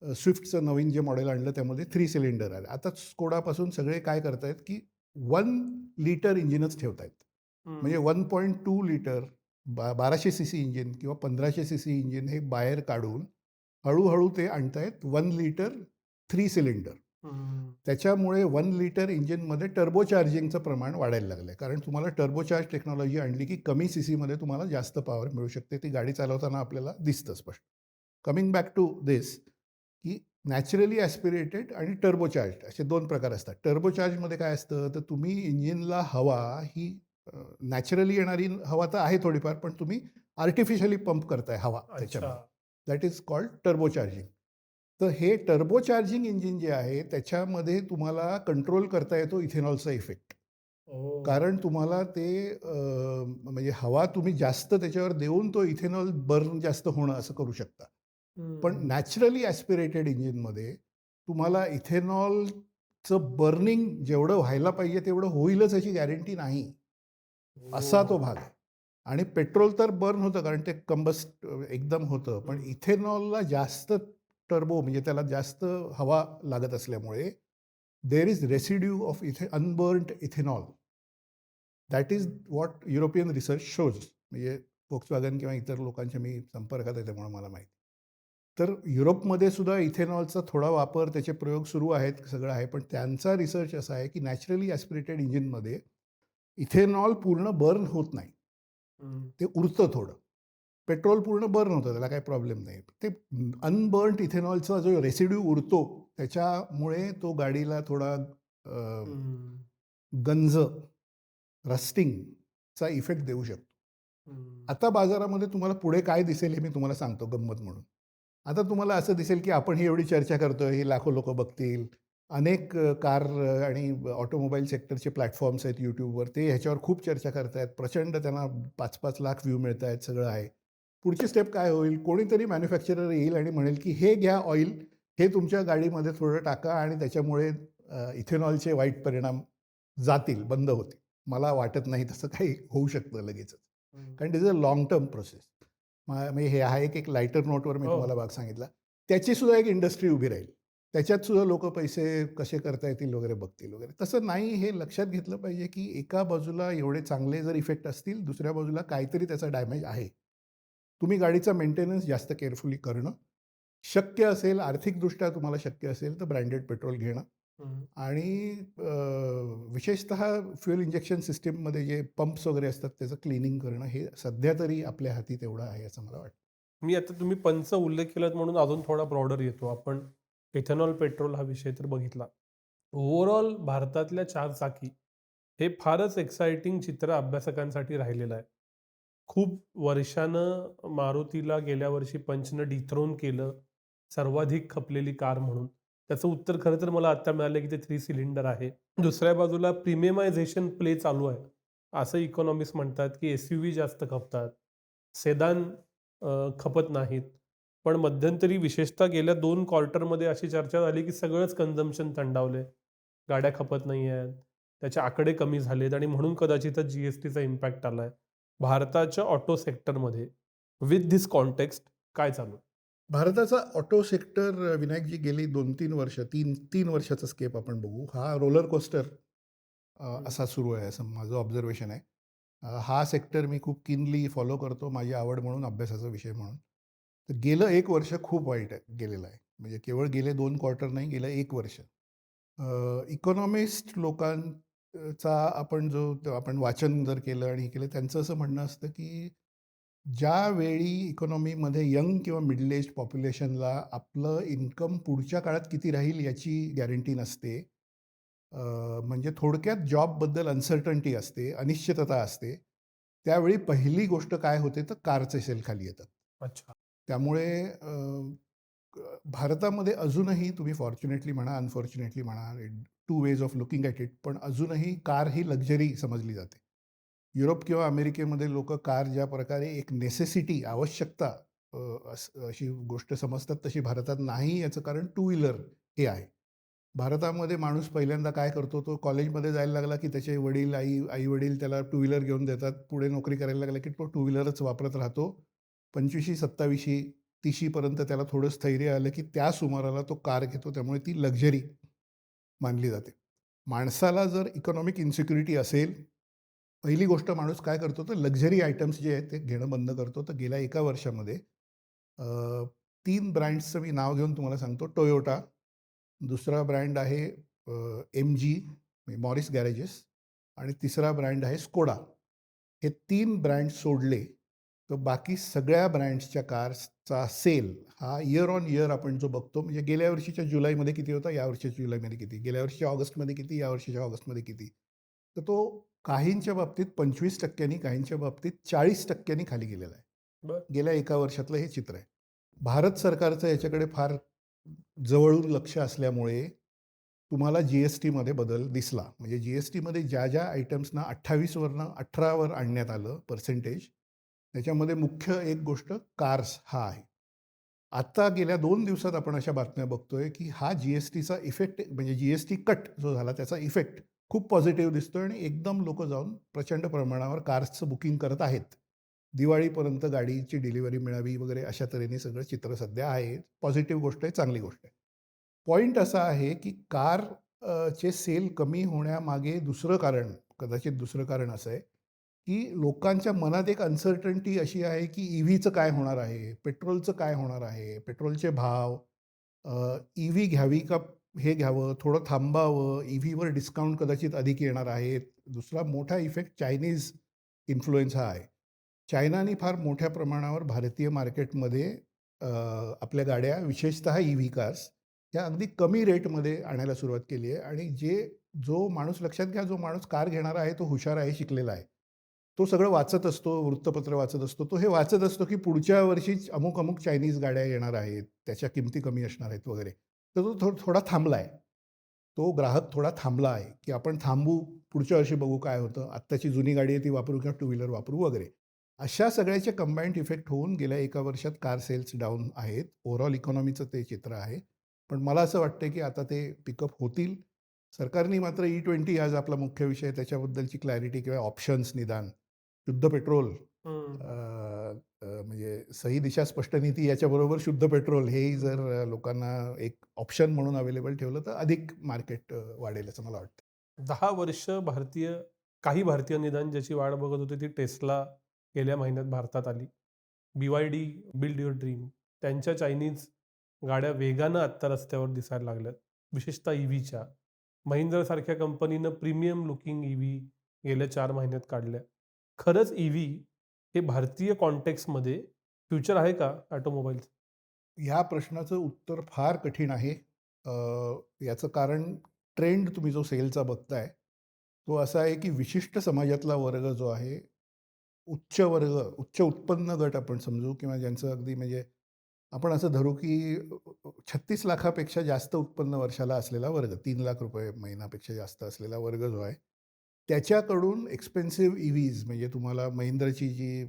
स्विफ्टचं नवीन जे मॉडेल आणलं त्यामध्ये 3 सिलेंडर आलं. आता स्कोडापासून सगळे काय करतायत की 1 लिटर इंजिनच ठेवतायत. म्हणजे 1.2 लिटर 1200 सीसी इंजिन किंवा 1500 सीसी इंजिन हे बाहेर काढून हळूहळू ते आणतायत 1 लिटर 3 सिलेंडर. त्याच्यामुळे 1 लिटर इंजिनमध्ये टर्बोचार्जिंगचं प्रमाण वाढायला लागलं आहे. कारण तुम्हाला टर्बोचार्ज टेक्नॉलॉजी आणली की कमी सीसीमध्ये तुम्हाला जास्त पॉवर मिळू शकते. ती गाडी चालवताना आपल्याला दिसतं स्पष्ट. कमिंग बॅक टू दिस, की नॅचरली ॲस्पिरेटेड आणि टर्बोचार्ज असे 2 प्रकार असतात. टर्बोचार्जमध्ये काय असतं, तर तुम्ही इंजिनला हवा ही नॅचरली येणारी हवा तर आहे थोडीफार, पण तुम्ही आर्टिफिशियली पंप करताय हवा त्याच्यामध्ये. That is called turbocharging. तर हे टर्बोचार्जिंग इंजिन जे आहे त्याच्यामध्ये तुम्हाला कंट्रोल करता येतो इथेनॉलचा इफेक्ट. कारण तुम्हाला ते म्हणजे हवा तुम्ही जास्त त्याच्यावर देऊन तो इथेनॉल बर्न जास्त होणं असं करू शकता. पण नॅचरली ॲस्पिरेटेड इंजिनमध्ये तुम्हाला इथेनॉलचं बर्निंग जेवढं व्हायला पाहिजे तेवढं होईलच याची गॅरंटी नाही. असा तो भाग आहे. आणि पेट्रोल तर बर्न होतं कारण ते कंबस्ट एकदम होतं, पण इथेनॉलला जास्त टर्बो, म्हणजे त्याला जास्त हवा लागत असल्यामुळे there is residue of unburned ethanol. That is what European research shows. म्हणजे फोक्सवॅगन किंवा इतर लोकांच्या मी संपर्कात आहे त्यामुळे मला माहिती. तर युरोपमध्ये सुद्धा इथेनॉलचा थोडा वापर, त्याचे प्रयोग सुरू आहेत, सगळं आहे, पण त्यांचा रिसर्च असा आहे की नॅचरली ॲस्पिरेटेड इंजिनमध्ये इथेनॉल पूर्ण बर्न होत नाही, ते उरतं थोडं. पेट्रोल पूर्ण बर्न होतं, त्याला काही प्रॉब्लेम नाही. ते अनबर्न्ड इथेनॉलचा जो रेसिड्यू उरतो त्याच्यामुळे तो गाडीला थोडा गंज, रस्टिंगचा इफेक्ट देऊ शकतो. आता बाजारामध्ये तुम्हाला पुढे काय दिसेल हे मी तुम्हाला सांगतो गंमत म्हणून. आता तुम्हाला असं दिसेल की आपण ही एवढी चर्चा करतोय, ही लाखो लोकं बघतील. अनेक कार आणि ऑटोमोबाईल सेक्टरचे प्लॅटफॉर्म्स आहेत यूट्यूबवर, ते ह्याच्यावर खूप चर्चा करतायत. प्रचंड त्यांना 5-5 लाख व्ह्यू मिळत आहेत, सगळं आहे. पुढची स्टेप काय होईल? कोणीतरी मॅन्युफॅक्चरर येईल आणि म्हणेल की हे घ्या ऑइल, हे तुमच्या गाडीमध्ये थोडं टाका आणि त्याच्यामुळे इथेनॉलचे वाईट परिणाम जातील, बंद होतील. मला वाटत नाही तसं काही होऊ शकतं लगेचच. कारण it is a long term process. म्हणजे हे हा एक लाईटर नोटवर मी तुम्हाला भाग सांगितला. त्याची सुद्धा एक इंडस्ट्री उभी राहील. त्याच्यात सुद्धा लोक पैसे कसे करता येतील वगैरे बघतील वगैरे. तसं नाही, हे लक्षात घेतलं पाहिजे की एका बाजूला एवढे चांगले जर इफेक्ट असतील, दुसऱ्या बाजूला काहीतरी त्याचा डॅमेज आहे. तुम्ही गाडीचा मेंटेनन्स जास्त केअरफुली करणं, शक्य असेल, आर्थिकदृष्ट्या तुम्हाला शक्य असेल तर ब्रँडेड पेट्रोल घेणं हम्म. आणि विशेषतः फ्युएल इंजेक्शन सिस्टीममध्ये जे पंप्स वगैरे असतात त्याचं क्लिनिंग करणं हे सध्या तरी आपल्या हाती तेवढं आहे असं मला वाटतं. मी आता तुम्ही पंच उल्लेख केलात म्हणून अजून थोडा ब्रॉडर येतो. आपण इथेनॉल पेट्रोल हा विषय तर बघितला. ओव्हरऑल भारतातल्या चारचाकी हे फारच एक्साइटिंग चित्र अभ्यासकांसाठी राहिलेलं आहे. खूप वर्षानं मारुतीला गेल्या वर्षी पंचनं डिथ्रोन केलं सर्वाधिक खपलेली कार म्हणून. त्याचं उत्तर खरं तर मला आत्ता मिळालं की ते 3 सिलेंडर आहे. दुसऱ्या बाजूला प्रीमियमायझेशन प्ले चालू आहे. असं इकॉनॉमिस्ट म्हणतात की एसयूव्ही जास्त खपतात. सेदान खपत नाहीत. पण मध्यंतरी विशेषतः गेल्या 2 क्वार्टरमध्ये अशी चर्चा झाली की सगळंच कन्झम्पशन थंडावलंय. गाड्या खपत नाहीयेत. त्याचे आकडे कमी झालेत आणि म्हणून कदाचितच जीएसटीचा इम्पॅक्ट आलाय. भारताच्या ऑटो सेक्टरमध्ये विथ धिस कॉन्टेक्स्ट काय चालू आहे? भारताचा ऑटो सेक्टर विनायकजी गेली 2-3 वर्ष 3 वर्षाचा स्केप आपण बघू. हा रोलर कोस्टर असा सुरू आहे असं माझं ऑब्झर्वेशन आहे. हा सेक्टर मी खूप किनली फॉलो करतो माझी आवड म्हणून, अभ्यासाचा विषय म्हणून. तर गेलं 1 वर्ष खूप वाईट आहे गेलेलं आहे. म्हणजे केवळ गेले 2 क्वार्टर नाही, गेलं 1 वर्ष. इकॉनॉमिस्ट लोकांचा आपण वाचन जर केलं आणि हे केलं त्यांचं असं म्हणणं असतं की ज्यावेळी इकॉनॉमीमध्ये यंग किंवा मिडल एज पॉप्युलेशनला आपलं इन्कम पुढच्या काळात किती राहील याची गॅरंटी नसते. म्हणजे थोडक्यात जॉबबद्दल अनसर्टन्टी असते, अनिश्चितता असते. त्यावेळी पहिली गोष्ट काय होते तर कारचे सेल खाली येतात. अच्छा. त्यामुळे भारतामध्ये अजूनही तुम्ही फॉर्च्युनेटली म्हणा, अनफॉर्च्युनेटली म्हणा, 2 ways of looking at it, पण अजूनही कार ही लक्झरी समजली जाते. युरोप किंवा अमेरिकेमध्ये लोकं कार ज्या प्रकारे एक नेसेसिटी, आवश्यकता अशी गोष्ट समजतात तशी भारतात नाही. याचं कारण टू व्हीलर हे आहे. भारतामध्ये माणूस पहिल्यांदा काय करतो, तो कॉलेजमध्ये जायला लागला की त्याचे वडील, आई-वडील त्याला टू व्हीलर घेऊन देतात. पुढे नोकरी करायला लागला की तो टू व्हीलरच वापरत राहतो. 25शी, 27शी, 30शी पर्यंत त्याला थोडं स्थैर्य आलं की त्या सुमाराला तो कार घेतो. त्यामुळे ती लक्झरी मानली जाते. माणसाला जर इकॉनॉमिक इन्सिक्युरिटी असेल, पहिली गोष्ट माणूस काय करतो तर लक्झरी आयटम्स जे आहेत ते घेणं बंद करतो. तर गेल्या 1 वर्षामध्ये 3 ब्रँड्सचं मी नाव घेऊन तुम्हाला सांगतो. टोयोटा, दुसरा ब्रँड आहे MG मॉरिस गॅरेजेस आणि तिसरा ब्रँड आहे स्कोडा. हे 3 ब्रँड सोडले तर बाकी सगळ्या ब्रँड्सच्या कार्सचा सेल हा इयर ऑन इयर आपण जो बघतो, म्हणजे गेल्या वर्षीच्या जुलैमध्ये किती होता, या वर्षीच्या जुलैमध्ये किती, गेल्या वर्षीच्या ऑगस्टमध्ये किती, या वर्षीच्या ऑगस्टमध्ये किती, तर तो काहींच्या बाबतीत 25%, काहींच्या बाबतीत 40% खाली गेलेला आहे. बरं. गेल्या 1 वर्षातलं हे चित्र आहे. भारत सरकारचं याच्याकडे फार जवळून लक्ष असल्यामुळे तुम्हाला जी-एस-टीमध्ये बदल दिसला. म्हणजे जी-एस-टीमध्ये ज्या आयटम्सना 28 वरनं 18 वर आणण्यात आलं पर्सेंटेज, त्याच्यामध्ये मुख्य एक गोष्ट कार्स हा आहे. आत्ता गेल्या 2 दिवसात आपण अशा बातम्या बघतोय की हा जी-एस-टीचा इफेक्ट, म्हणजे जी-एस-टी कट जो झाला त्याचा इफेक्ट खूप पॉझिटिव्ह दिसतोय आणि एकदम लोकं जाऊन प्रचंड प्रमाणावर कार्सचं बुकिंग करत आहेत. दिवाळीपर्यंत गाडीची डिलिव्हरी मिळावी वगैरे अशा तऱ्हेने सगळं चित्र सध्या आहे. पॉझिटिव्ह गोष्ट आहे, चांगली गोष्ट आहे. पॉइंट असा आहे की कार चे सेल कमी होण्यामागे कदाचित दुसरं कारण असं आहे की लोकांच्या मनात एक अनसर्टन्टी अशी आहे की EVचं काय होणार आहे, पेट्रोलचं काय होणार आहे, पेट्रोलचे भाव, EV घ्यावी का हे घ्यावं, थोडं थांबावं, EVवर डिस्काउंट कदाचित अधिक येणार आहेत. दुसरा मोठा इफेक्ट चायनीज इन्फ्लुएन्स हा आहे. चायनाने फार मोठ्या प्रमाणावर भारतीय मार्केटमध्ये आपल्या गाड्या, विशेषतः EV कार्स ह्या अगदी कमी रेटमध्ये आणायला सुरुवात केली आहे आणि जो माणूस, लक्षात घ्या, जो माणूस कार घेणारा आहे तो हुशार आहे, शिकलेला आहे. तो सगळं वाचत असतो, वृत्तपत्र वाचत असतो. तो हे वाचत असतो की पुढच्या वर्षीच अमुक चायनीज गाड्या येणार आहेत, त्याच्या किमती कमी असणार आहेत वगैरे. तर तो थोडा थांबला आहे. तो ग्राहक थोडा थांबला आहे की आपण थांबू, पुढच्या वर्षी बघू काय होतं, आत्ताची जुनी गाडी आहे ती वापरू किंवा टू व्हीलर वापरू वगैरे. अशा सगळ्याचे कंबाईंड इफेक्ट होऊन गेल्या 1 वर्षात कार सेल्स डाऊन आहेत. ओव्हरऑल इकॉनॉमीचं ते चित्र आहे. पण मला असं वाटतं की आता ते पिकअप होतील. सरकारने मात्र E20 आज आपला मुख्य विषय, त्याच्याबद्दलची क्लॅरिटी किंवा ऑप्शन्स, निदान शुद्ध पेट्रोल, म्हणजे सही दिशा स्पष्ट नीती याच्याबरोबर शुद्ध पेट्रोल हेही जर लोकांना एक ऑप्शन म्हणून अवेलेबल ठेवलं तर अधिक मार्केट वाढेल असं मला वाटतं. 10 वर्ष काही भारतीय निदान ज्याची वाट बघत होती ती टेस्ला गेल्या महिन्यात भारतात आली. BYD बिल्ड युअर ड्रीम त्यांच्या चायनीज गाड्या वेगानं आत्ता रस्त्यावर दिसायला लागल्यात, विशेषतः ईव्हीच्या. महिंद्रासारख्या कंपनीनं प्रीमियम लुकिंग ईव्ही गेल्या 4 महिन्यात काढल्या. खरंच ईव्ही हे भारतीय कॉन्टेक्स्टमध्ये फ्युचर आहे का ऑटोमोबाईलचं? ह्या प्रश्नाचं उत्तर फार कठीण आहे. अ, याचं कारण ट्रेंड तुम्ही जो सेलचा बघताय, तो असा आहे की विशिष्ट समाजातला वर्ग जो आहे, उच्च वर्ग, उच्च उत्पन्न गट आपण समजू किंवा ज्यांचं अगदी म्हणजे आपण असं धरू की 36 लाखापेक्षा जास्त उत्पन्न वर्षाला असलेला वर्ग, 3 लाख रुपये महिन्यापेक्षा जास्त असलेला वर्ग जो आहे, त्याच्याकडून एक्सपेन्सिव्ह ईव्हीज म्हणजे तुम्हाला महिंद्राची जी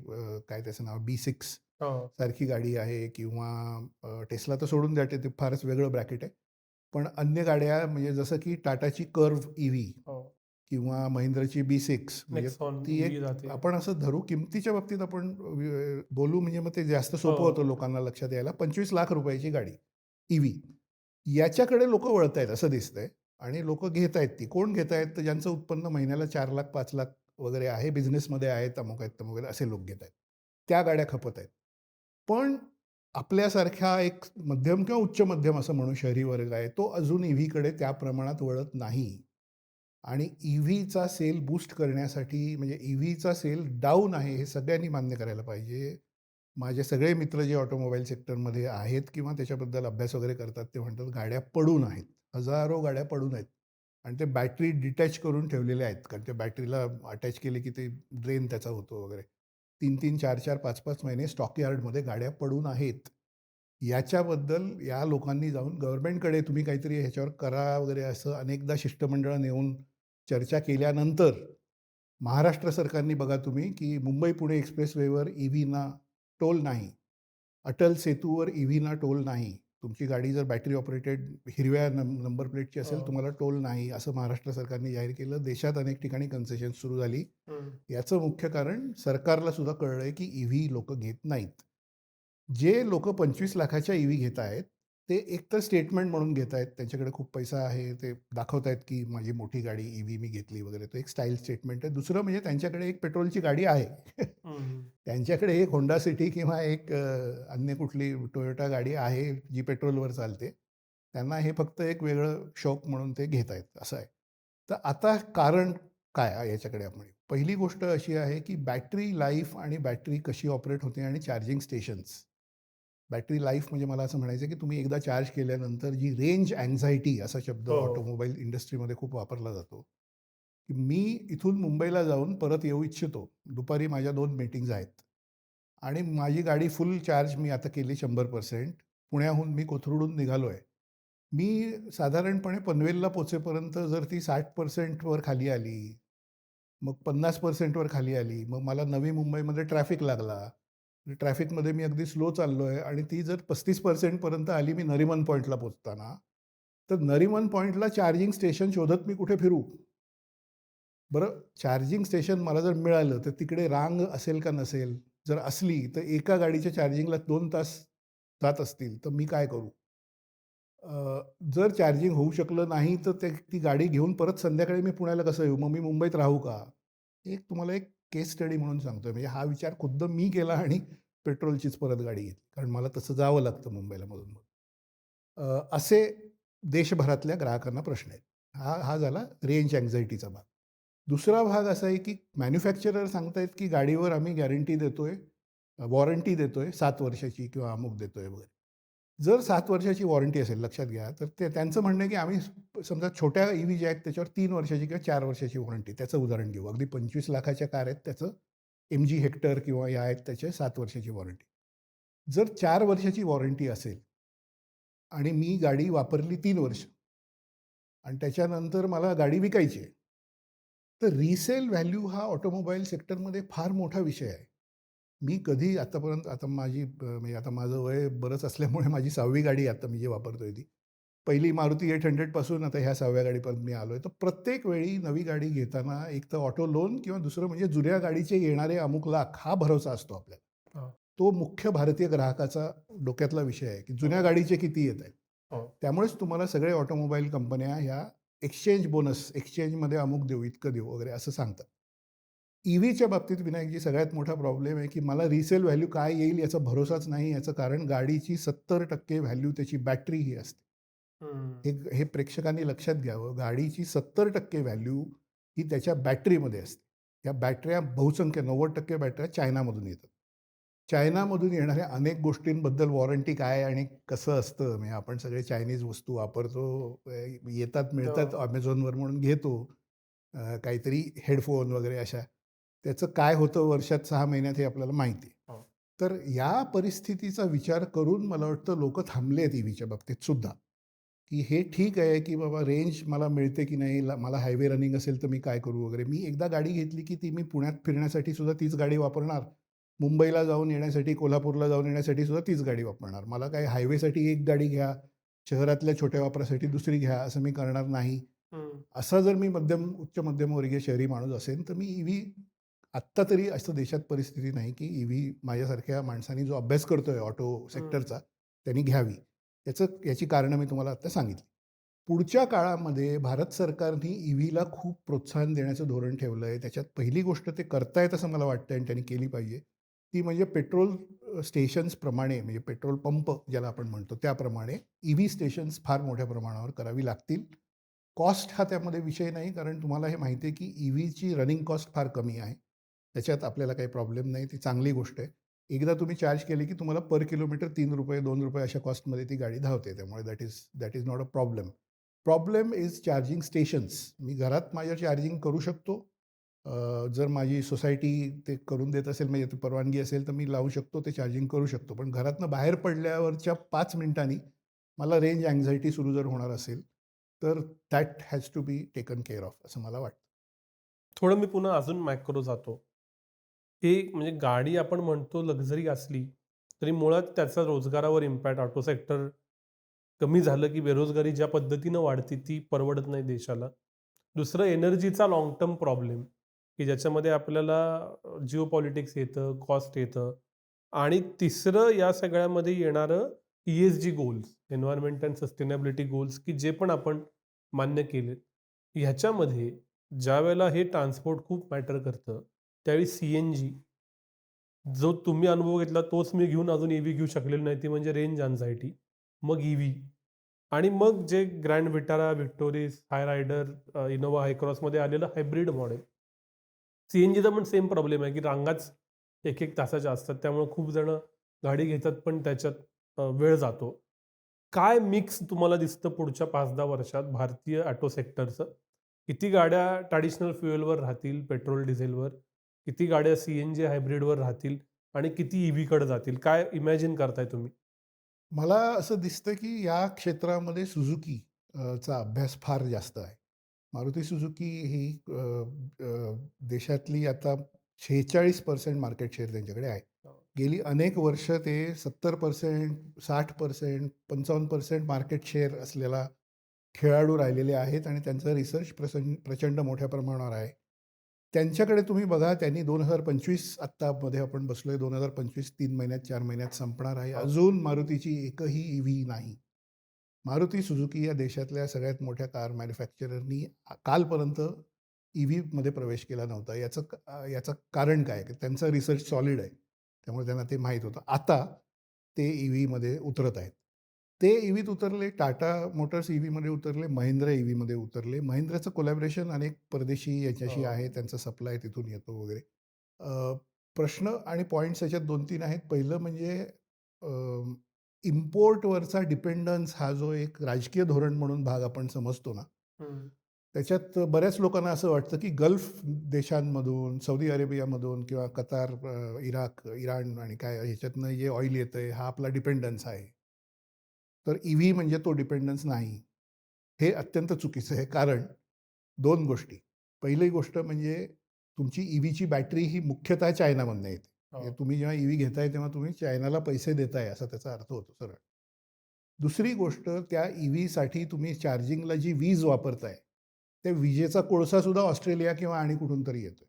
काय त्याचं नाव B6 हो, सारखी गाडी आहे किंवा टेस्ला तर सोडून द्या, ते फारच वेगळं ब्रॅकेट आहे. पण अन्य गाड्या म्हणजे जसं की टाटाची कर्व्ह ईव्ही हो. किंवा महिंद्राची B6 म्हणजे नेक्सॉन ती ईव्ही एक जाते. आपण असं धरू किमतीच्या बाबतीत आपण बोलू म्हणजे मग ते जास्त सोपं हो. होतं लोकांना लक्षात यायला. 25 लाख रुपयाची गाडी ईव्ही याच्याकडे लोकं वळतायत असं दिसतंय आणि लोकं घेतायत ती. कोण घेतायत? तर ज्यांचं उत्पन्न महिन्याला 4 लाख, 5 लाख वगैरे आहे, बिझनेसमध्ये आहेत, अमुक आहेत, तमुक आहेत, असे लोक घेतायत. त्या गाड्या खपत आहेत. पण आपल्यासारखा एक मध्यम किंवा उच्च मध्यम असं म्हणू शहरी वर्ग आहे, तो अजून ईव्हीकडे त्या प्रमाणात वळत नाही. आणि ईव्हीचा सेल बूस्ट करण्यासाठी म्हणजे ईव्हीचा सेल डाऊन आहे हे सगळ्यांनी मान्य करायला पाहिजे. माझे सगळे मित्र जे ऑटोमोबाईल सेक्टरमध्ये आहेत किंवा त्याच्याबद्दल अभ्यास वगैरे करतात ते म्हणतात गाड्या पडून आहेत. हजारो गाड्या पडून आहेत. आणि ते बॅटरी डिटॅच करून ठेवलेल्या आहेत. कारण ते बॅटरीला अटॅच केले की ते ड्रेन त्याचा होतो वगैरे. 3-3, 4-4, 5-5 महिने स्टॉक यार्डमध्ये गाड्या पडून आहेत. याच्याबद्दल या लोकांनी जाऊन गव्हर्नमेंटकडे तुम्ही काहीतरी ह्याच्यावर करा वगैरे असं अनेकदा शिष्टमंडळं नेऊन चर्चा केल्यानंतर महाराष्ट्र सरकारने बघा तुम्ही की मुंबई-पुणे एक्सप्रेसवेवर ईव्हीना टोल नाही. अटल सेतूवर ईव्हीना टोल नाही. तुमची गाडी जर बॅटरी ऑपरेटेड हिरव्या नंबर प्लेटची असेल, हो. तुम्हाला टोल नाही, असं महाराष्ट्र सरकारने जाहीर केलं. देशात अनेक ठिकाणी कन्सेशन सुरू झाली. हं. याचं मुख्य कारण सरकारला सुद्धा कळलंय की ईव्ही लोकं घेत नाहीत. जे लोकं 25 लाखाच्या ईव्ही घेत आहेत, ते एकतर स्टेटमेंट म्हणून घेत आहेत. त्यांच्याकडे खूप पैसा आहे. ते दाखवतायत की माझी मोठी गाडी ईव्ही मी घेतली वगैरे. तो एक स्टाईल स्टेटमेंट आहे. दुसरं म्हणजे त्यांच्याकडे एक पेट्रोलची गाडी आहे. हं. त्यांच्याकडे एक होंडा सिटी किंवा एक अन्य कुठली टोयोटा गाडी आहे, जी पेट्रोलवर चालते. त्यांना हे फक्त एक वेगळं शौक म्हणून ते घेत आहेत, असं आहे. तर आता कारण काय आहे याच्याकडे आपण येऊ. पहिली गोष्ट अशी आहे, की बॅटरी लाईफ आणि बॅटरी कशी ऑपरेट होते आणि चार्जिंग स्टेशन्स. बॅटरी लाईफ म्हणजे मला असं म्हणायचं आहे, की तुम्ही एकदा चार्ज केल्यानंतर जी रेंज अँक्झायटी असा शब्द हो. ऑटोमोबाईल इंडस्ट्रीमध्ये खूप वापरला जातो. की मी इथून मुंबईला जाऊन परत येऊ इच्छितो. दुपारी माझ्या 2 मीटिंग्ज आहेत आणि माझी गाडी फुल चार्ज मी आता केली 100%. पुण्याहून मी कोथरूडहून निघालो आहे. मी साधारणपणे पनवेलला पोहोचेपर्यंत जर ती 60% वर खाली आली, मग 50% वर खाली आली, मग मला नवी मुंबईमध्ये ट्रॅफिक लागला. ट्रॅफिकमध्ये मी अगदी स्लो चाललो आहे आणि ती जर 35% पर्यंत आली मी नरिमन पॉईंटला पोहोचताना, तर नरिमन पॉईंटला चार्जिंग स्टेशन शोधत मी कुठे फिरू? बरं, चार्जिंग स्टेशन मला जर मिळालं, तर तिकडे रांग असेल का नसेल? जर असली, तर एका गाडीच्या चार्जिंगला 2 तास जात असतील, तर मी काय करू? जर चार्जिंग होऊ शकलं नाही, तर ती गाडी घेऊन परत संध्याकाळी मी पुण्याला कसं येऊ? मग मी मुंबईत राहू का? एक तुम्हाला एक केस स्टडी म्हणून सांगतोय. म्हणजे हा विचार खुद्द मी केला आणि पेट्रोलचीच परत गाडी घेतली. कारण मला तसं जावं लागतं मुंबईला मधून-मधून. असे देशभरातल्या ग्राहकांना प्रश्न आहेत. हा हा झाला रेंज अँक्झायटीचा भाग. दुसरा भाग असा आहे, की मॅन्युफॅक्चरर सांगतायत, की गाडीवर आम्ही गॅरंटी देतोय, वॉरंटी देतोय 7 वर्षाची किंवा अमुक देतोय वगैरे. जर 7 वर्षाची वॉरंटी असेल लक्षात घ्या, तर ते त्यांचं म्हणणं आहे, की आम्ही समजा छोट्या ईव्ही ज्या आहेत त्याच्यावर 3 वर्षाची किंवा 4 वर्षाची वॉरंटी. त्याचं उदाहरण घेऊ. अगदी 25 लाखाच्या कार आहेत त्याचं MG हेक्टर किंवा या आहेत त्याचे 7 वर्षाची वॉरंटी. जर 4 वर्षाची वॉरंटी असेल आणि मी गाडी वापरली 3 वर्ष आणि त्याच्यानंतर मला गाडी विकायची आहे. तर रिसेल व्हॅल्यू हा ऑटोमोबाईल सेक्टरमध्ये फार मोठा विषय आहे. मी कधी आतापर्यंत आता माझी म्हणजे आता माझं वय बरंच असल्यामुळे माझी 6वी गाडी आहे आता मी जी वापरतोय ती. पहिली मारुती 800 पासून आता ह्या 6व्या गाडीपर्यंत मी आलोय. तर प्रत्येक वेळी नवी गाडी घेताना एक तर ऑटो लोन किंवा दुसरं म्हणजे जुन्या गाडीचे येणारे अमुक लाख हा भरोसा असतो आपल्याला. हो. तो मुख्य भारतीय ग्राहकाचा डोक्यातला विषय आहे, की जुन्या गाडीचे किती येत आहेत. हो. त्यामुळेच तुम्हाला सगळे ऑटोमोबाईल कंपन्या ह्या एक्सचेंज बोनस, एक्सचेंजमध्ये अमुक देऊ, इतकं देऊ वगैरे असं सांगतात. ईव्हीच्या बाबतीत विनायकजी सगळ्यात मोठा प्रॉब्लेम आहे की मला रिसेल व्हॅल्यू काय येईल याचा भरोसाच नाही. याचं कारण गाडीची 70% व्हॅल्यू त्याची बॅटरी ही असते. हे प्रेक्षकांनी लक्षात घ्यावं. गाडीची 70% व्हॅल्यू ही त्याच्या बॅटरीमध्ये असते. या बॅटऱ्या बहुसंख्य 90% बॅटऱ्या चायनामधून येतात. चायनामधून येणाऱ्या अनेक गोष्टींबद्दल वॉरंटी काय आणि कसं असतं, म्हणजे आपण सगळे चायनीज वस्तू वापरतो, येतात मिळतात हो. Amazonवर म्हणून घेतो. काहीतरी हेडफोन वगैरे अशा. त्याचं काय होतं वर्षात 6 महिन्यात हे आपल्याला माहिती आहे. हो. तर या परिस्थितीचा विचार करून मला वाटतं लोकं थांबले आहेत ईव्हीच्या बाबतीत सुद्धा, की हे ठीक आहे, की बाबा रेंज मला मिळते की नाही, मला हायवे रनिंग असेल तर मी काय करू वगैरे. मी एकदा गाडी घेतली की ती मी पुण्यात फिरण्यासाठी सुद्धा तीच गाडी वापरणार. मुंबईला जाऊन येण्यासाठी, कोल्हापूरला जाऊन येण्यासाठी सुद्धा तीच गाडी वापरणार. मला काय हायवेसाठी एक गाडी घ्या, शहरातल्या छोट्या वापरासाठी दुसरी घ्या, असं मी करणार नाही. असा जर मी उच्च मध्यमवर्गीय शहरी माणूस असेल, तर मी ईव्ही आत्ता तरी असं देशात परिस्थिती नाही, की ईव्ही माझ्यासारख्या माणसाने जो अभ्यास करतोय ऑटो सेक्टरचा, त्यांनी घ्यावी. याची कारणं मी तुम्हाला आत्ता सांगितली. पुढच्या काळामध्ये भारत सरकारने ईव्हीला खूप प्रोत्साहन देण्याचं धोरण ठेवलं आहे. त्याच्यात पहिली गोष्ट ते करतायत असं मला वाटतं आणि त्यांनी केली पाहिजे. ती म्हणजे पेट्रोल स्टेशन्सप्रमाणे, म्हणजे पेट्रोल पंप ज्याला आपण म्हणतो त्याप्रमाणे ईव्ही स्टेशन्स फार मोठ्या प्रमाणावर करावी लागतील. कॉस्ट हा त्यामध्ये विषय नाही, कारण तुम्हाला हे माहिती आहे की ईव्हीची रनिंग कॉस्ट फार कमी आहे. त्याच्यात आपल्याला काही प्रॉब्लेम नाही. ती चांगली गोष्ट आहे. एकदा तुम्ही चार्ज केली की तुम्हाला पर किलोमीटर ₹3 ₹2 अशा कॉस्टमध्ये ती गाडी धावते. त्यामुळे that is not a problem. Problem is charging stations. मी घरात माझ्या चार्जिंग करू शकतो. जर माझी सोसायटी ते करून देत असेल, म्हणजे ती परवानगी असेल, तर मी लावू शकतो, ते चार्जिंग करू शकतो. पण घरातनं बाहेर पडल्यावरच्या 5 मिनिटांनी मला रेंज अँक्झायटी सुरू जर होणार असेल, तर that has to be taken care of असं मला वाटतं. थोडं मी पुन्हा अजून मॅक्रो जातो. हे म्हणजे गाडी आपण म्हणतो लक्झरी असली, तरी मुळात त्याचा रोजगारावर इम्पॅक्ट ऑटो सेक्टर कमी झालं, की बेरोजगारी ज्या पद्धतीनं वाढते ती परवडत नाही देशाला. दुसरं एनर्जीचा लाँग टर्म प्रॉब्लेम, की ज्याच्यामध्ये आपल्याला जिओपॉलिटिक्स येतं, कॉस्ट येतं आणि तिसरं या सगळ्यामध्ये येणारं ESG goals, environment and sustainability goals, की जे पण आपण मान्य केलेत. ह्याच्यामध्ये ज्यावेळेला हे ट्रान्सपोर्ट खूप मॅटर करतं, त्यावेळी CNG जो तुम्ही अनुभव घेतला तोच मी घेऊन अजून ईव्ही घेऊ शकलेलो नाही. ती म्हणजे रेंज अँक्झायटी. मग ईव्ही आणि मग जे ग्रँड विटारा, विक्टोरिस, हाय रायडर, इनोव्हा हायक्रॉसमध्ये आलेलं हायब्रिड मॉडेल. CNGचा पण सेम प्रॉब्लेम आहे, की रांगाच 1-1 तासाच्या असतात. त्यामुळे खूप जण गाडी घेतात, पण त्याच्यात वेळ जातो. काय मिक्स तुम्हाला दिसतं पुढच्या 5-10 वर्षात भारतीय ऑटो सेक्टरचं? किती गाड्या ट्रॅडिशनल फ्युएलवर राहतील, पेट्रोल, डिझेलवर? किती गाड्या CNG हायब्रिडवर राहतील आणि किती ईव्हीकडे जातील? काय इमॅजिन करताय तुम्ही? मला असं दिसतं की या क्षेत्रामध्ये सुझुकी चा अभ्यास फार जास्त आहे. मारुती सुझुकी ही देशातली आता 46% मार्केट शेअर त्यांच्याकडे आहे. गेली अनेक वर्ष ते 70%, 60%, 55% मार्केट शेअर असलेला खेळाडू राहिलेले आहेत आणि त्यांचा रिसर्च प्रचंड मोठ्या प्रमाणावर आहे. त्यांच्याकडे तुम्ही बघा, त्यांनी 2025 आत्तामध्ये आपण बसलोय, 2025 3 महिन्यात 4 महिन्यात संपणार आहे. अजून मारुतीची एकही ईव्ही नाही. मारुती सुझुकी या देशातल्या सगळ्यात मोठ्या कार मॅन्युफॅक्चररनी कालपर्यंत ईव्हीमध्ये प्रवेश केला नव्हता. याचं कारण काय? की त्यांचा रिसर्च सॉलिड आहे. त्यामुळे त्यांना ते माहीत होतं. आता ते ईव्हीमध्ये उतरत आहेत. ते ईव्हीत उतरले, टाटा मोटर्स ईव्हीमध्ये उतरले, महिंद्रा ईव्हीमध्ये उतरले. महिंद्राचं कोलॅबोरेशन अनेक परदेशी याच्याशी हो. आहे. त्यांचा सप्लाय तिथून येतो वगैरे. प्रश्न आणि पॉइंट्स याच्यात 2-3 आहेत. पहिलं म्हणजे इम्पोर्टवरचा डिपेंडन्स हा जो एक राजकीय धोरण म्हणून भाग आपण समजतो ना, हं. त्याच्यात बऱ्याच लोकांना असं वाटतं, की गल्फ देशांमधून, सौदी अरेबियामधून किंवा कतार, इराक, इराण आणि काय ह्याच्यातनं जे ऑइल येतंय, हा आपला डिपेंडन्स आहे. तर ईव्ही म्हणजे तो डिपेंडन्स नाही. हे अत्यंत चुकीचं आहे. कारण 2 गोष्टी. पहिली गोष्ट म्हणजे तुमची ईव्हीची बॅटरी ही मुख्यतः चायनामधनं येते. म्हणजे हो. तुम्ही जेव्हा ईव्ही घेताय तेव्हा तुम्ही चायनाला पैसे देताय असा त्याचा अर्थ होतो सरळ. दुसरी गोष्ट, त्या ईव्हीसाठी तुम्ही चार्जिंगला जी वीज वापरताय, त्या विजेचा कोळसासुद्धा ऑस्ट्रेलिया किंवा आणि कुठून तरी येतोय.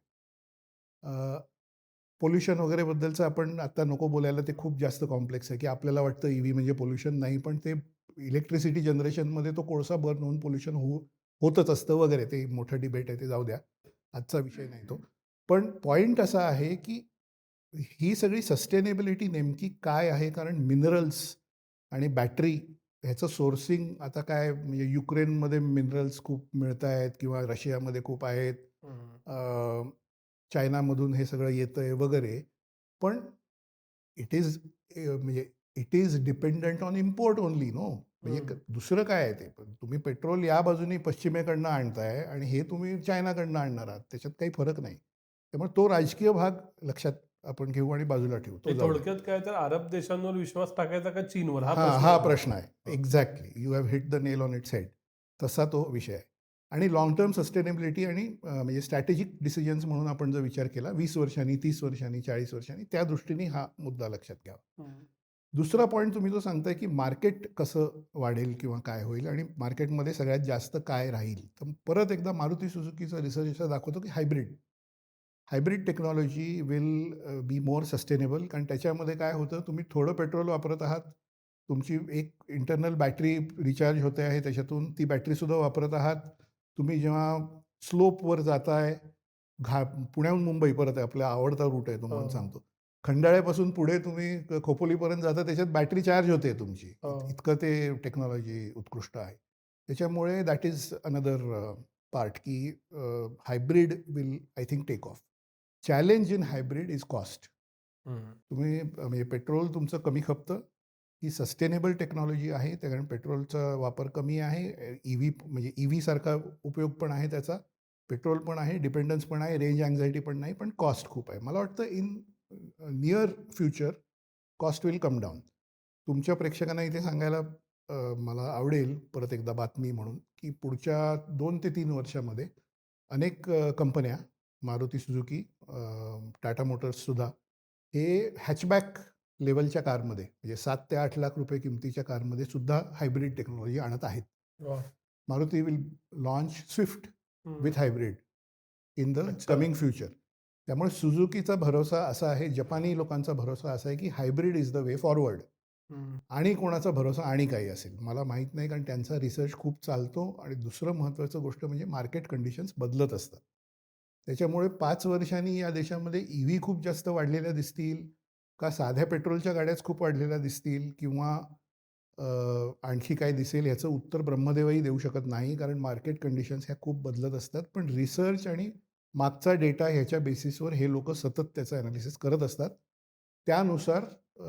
पोल्युशन वगैरेबद्दलचं आपण आता नको बोलायला, ते खूप जास्त कॉम्प्लेक्स आहे, की आपल्याला वाटतं ईव्ही म्हणजे पोल्युशन नाही, पण ते इलेक्ट्रिसिटी जनरेशनमध्ये तो कोळसा बर्न होऊन पोल्युशन होतच असतं वगैरे. ते मोठं डिबेट आहे, ते जाऊ द्या. आजचा विषय नाही तो. पण पॉइंट असा आहे की ही सगळी सस्टेनेबिलिटी नेमकी काय आहे? कारण मिनरल्स आणि बॅटरी ह्याचं सोर्सिंग आता काय म्हणजे युक्रेनमध्ये मिनरल्स खूप मिळत आहेत किंवा रशियामध्ये खूप आहेत. चायनामधून हे सगळं येतंय वगैरे. पण इट इज म्हणजे it is dependent on import only no. म्हणजे दुसरं काय आहे ते? पण तुम्ही पेट्रोल या बाजूनी पश्चिमेकडनं आणताय आणि हे तुम्ही चायनाकडनं आणणार आहात. त्याच्यात काही फरक नाही. त्यामुळे तो राजकीय भाग लक्षात आपण घेऊ आणि बाजूला ठेवू. तो म्हणजे जाऊ दे. थोडक्यात काय तर अरब देशांवर विश्वास टाकायचा का चीनवर हा हां, प्रश्न हा आहे. प्रश्न आहे. Exactly. You have hit the nail on its head. तसा तो विषय आहे. आणि लाँग टर्म सस्टेनेबिलिटी आणि म्हणजे स्ट्रॅटेजिक डिसिजन्स म्हणून आपण जर विचार केला 20 वर्षांनी, 30 वर्षांनी, 40 वर्षांनी त्या दृष्टीने हा मुद्दा लक्षात घ्यावा. दुसरा पॉईंट तुम्ही जो सांगताय की मार्केट कसं वाढेल किंवा काय होईल आणि मार्केटमध्ये सगळ्यात जास्त काय राहील. तर परत एकदा मारुती सुझुकीचा रिसर्च असा दाखवतो की hybrid technology will be more sustainable. कारण त्याच्यामध्ये काय होतं, तुम्ही थोडं पेट्रोल वापरत आहात, तुमची एक इंटरनल बॅटरी रिचार्ज होते आहे त्याच्यातून, ती बॅटरीसुद्धा वापरत आहात. तुम्ही जेव्हा स्लोपवर जाताय, पुण्याहून मुंबई परत आहे आपला आवडता रूट आहे तो म्हणून सांगतो. खंडाळ्यापासून पुढे तुम्ही खोपोलीपर्यंत जाता त्याच्यात बॅटरी चार्ज होते तुमची. इतकं ते टेक्नॉलॉजी उत्कृष्ट आहे. त्याच्यामुळे दॅट इज अनदर पार्ट की hybrid will I think take off. Challenge in hybrid is cost. तुम्ही म्हणजे पेट्रोल तुमचं कमी खपतं. ही सस्टेनेबल टेक्नॉलॉजी आहे त्या कारण पेट्रोलचा वापर कमी आहे. EV म्हणजे EV सारखा उपयोग पण आहे त्याचा. पेट्रोल पण आहे, डिपेंडन्स पण आहे, रेंज अँक्झायटी पण नाही, पण कॉस्ट खूप आहे. मला वाटतं in near future cost will come down. तुमच्या प्रेक्षकांना इथे सांगायला मला आवडेल परत एकदा बातमी म्हणून की पुढच्या 2 ते 3 वर्षामध्ये अनेक कंपन्या मारुती सुझुकी, टाटा मोटर्ससुद्धा हे हॅचबॅक लेवलच्या कारमध्ये म्हणजे 7 ते 8 लाख रुपये किमतीच्या कारमध्ये सुद्धा हायब्रिड टेक्नॉलॉजी आणत आहेत. Maruti will launch Swift with hybrid in the अच्छा. Coming future. त्यामुळे सुझुकीचा भरोसा असा आहे, जपानी लोकांचा भरोसा असा आहे की hybrid is the way forward. आणि कोणाचा भरोसा आणि काही असेल मला माहीत नाही, कारण त्यांचा रिसर्च खूप चालतो. आणि दुसरं महत्त्वाचं गोष्ट म्हणजे मार्केट कंडिशन्स बदलत असतात. त्याच्यामुळे 5 वर्षांनी या देशामध्ये EV खूप जास्त वाढलेल्या दिसतील का साध्या पेट्रोलच्या गाड्याच खूप वाढलेल्या दिसतील किंवा आणखी काय दिसेल याचं उत्तर ब्रह्मदेवही देऊ शकत नाही, कारण मार्केट कंडिशन्स ह्या खूप बदलत असतात. पण रिसर्च आणि मागचा डेटा ह्याच्या बेसिसवर हे लोक सतत त्याचं ॲनालिसिस करत असतात. त्यानुसार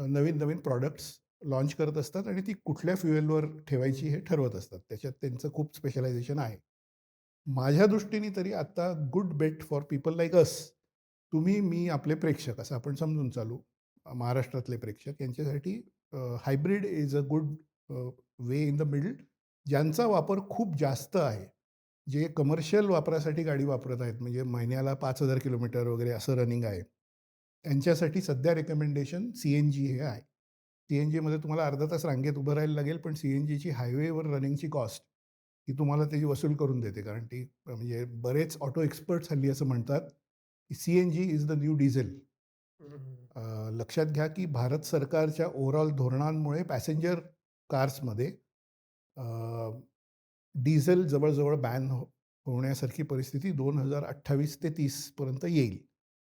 नवीन नवीन प्रॉडक्ट्स लॉन्च करत असतात आणि ती कुठल्या फ्युएलवर ठेवायची हे ठरवत असतात. त्याच्यात त्यांचं खूप स्पेशलायझेशन आहे. माझ्या दृष्टीने तरी आता good bet for people like us, तुम्ही, मी, आपले प्रेक्षक असं आपण समजून चालू, महाराष्ट्रातले प्रेक्षक यांच्यासाठी hybrid is a good way in the middle. ज्यांचा वापर खूप जास्त आहे, जे कमर्शियल वापरासाठी गाडी वापरत आहेत, म्हणजे महिन्याला 5,000 किलोमीटर वगैरे असं रनिंग आहे, त्यांच्यासाठी सध्या रेकमेंडेशन CNG हे आहे. CNGमध्ये तुम्हाला अर्धा तास रांगेत उभं राहायला लागेल, पण CNGची हायवेवर रनिंगची कॉस्ट ही तुम्हाला त्याची वसूल करून देते. कारण ती म्हणजे बरेच ऑटो एक्सपर्ट्स हल्ली असं म्हणतात की CNG is the new diesel. लक्षात घ्या की भारत सरकारच्या ओव्हरऑल धोरणांमुळे पॅसेंजर कार्समध्ये डिझेल जवळजवळ बॅन होण्यासारखी परिस्थिती 2028 ते 30 पर्यंत येईल.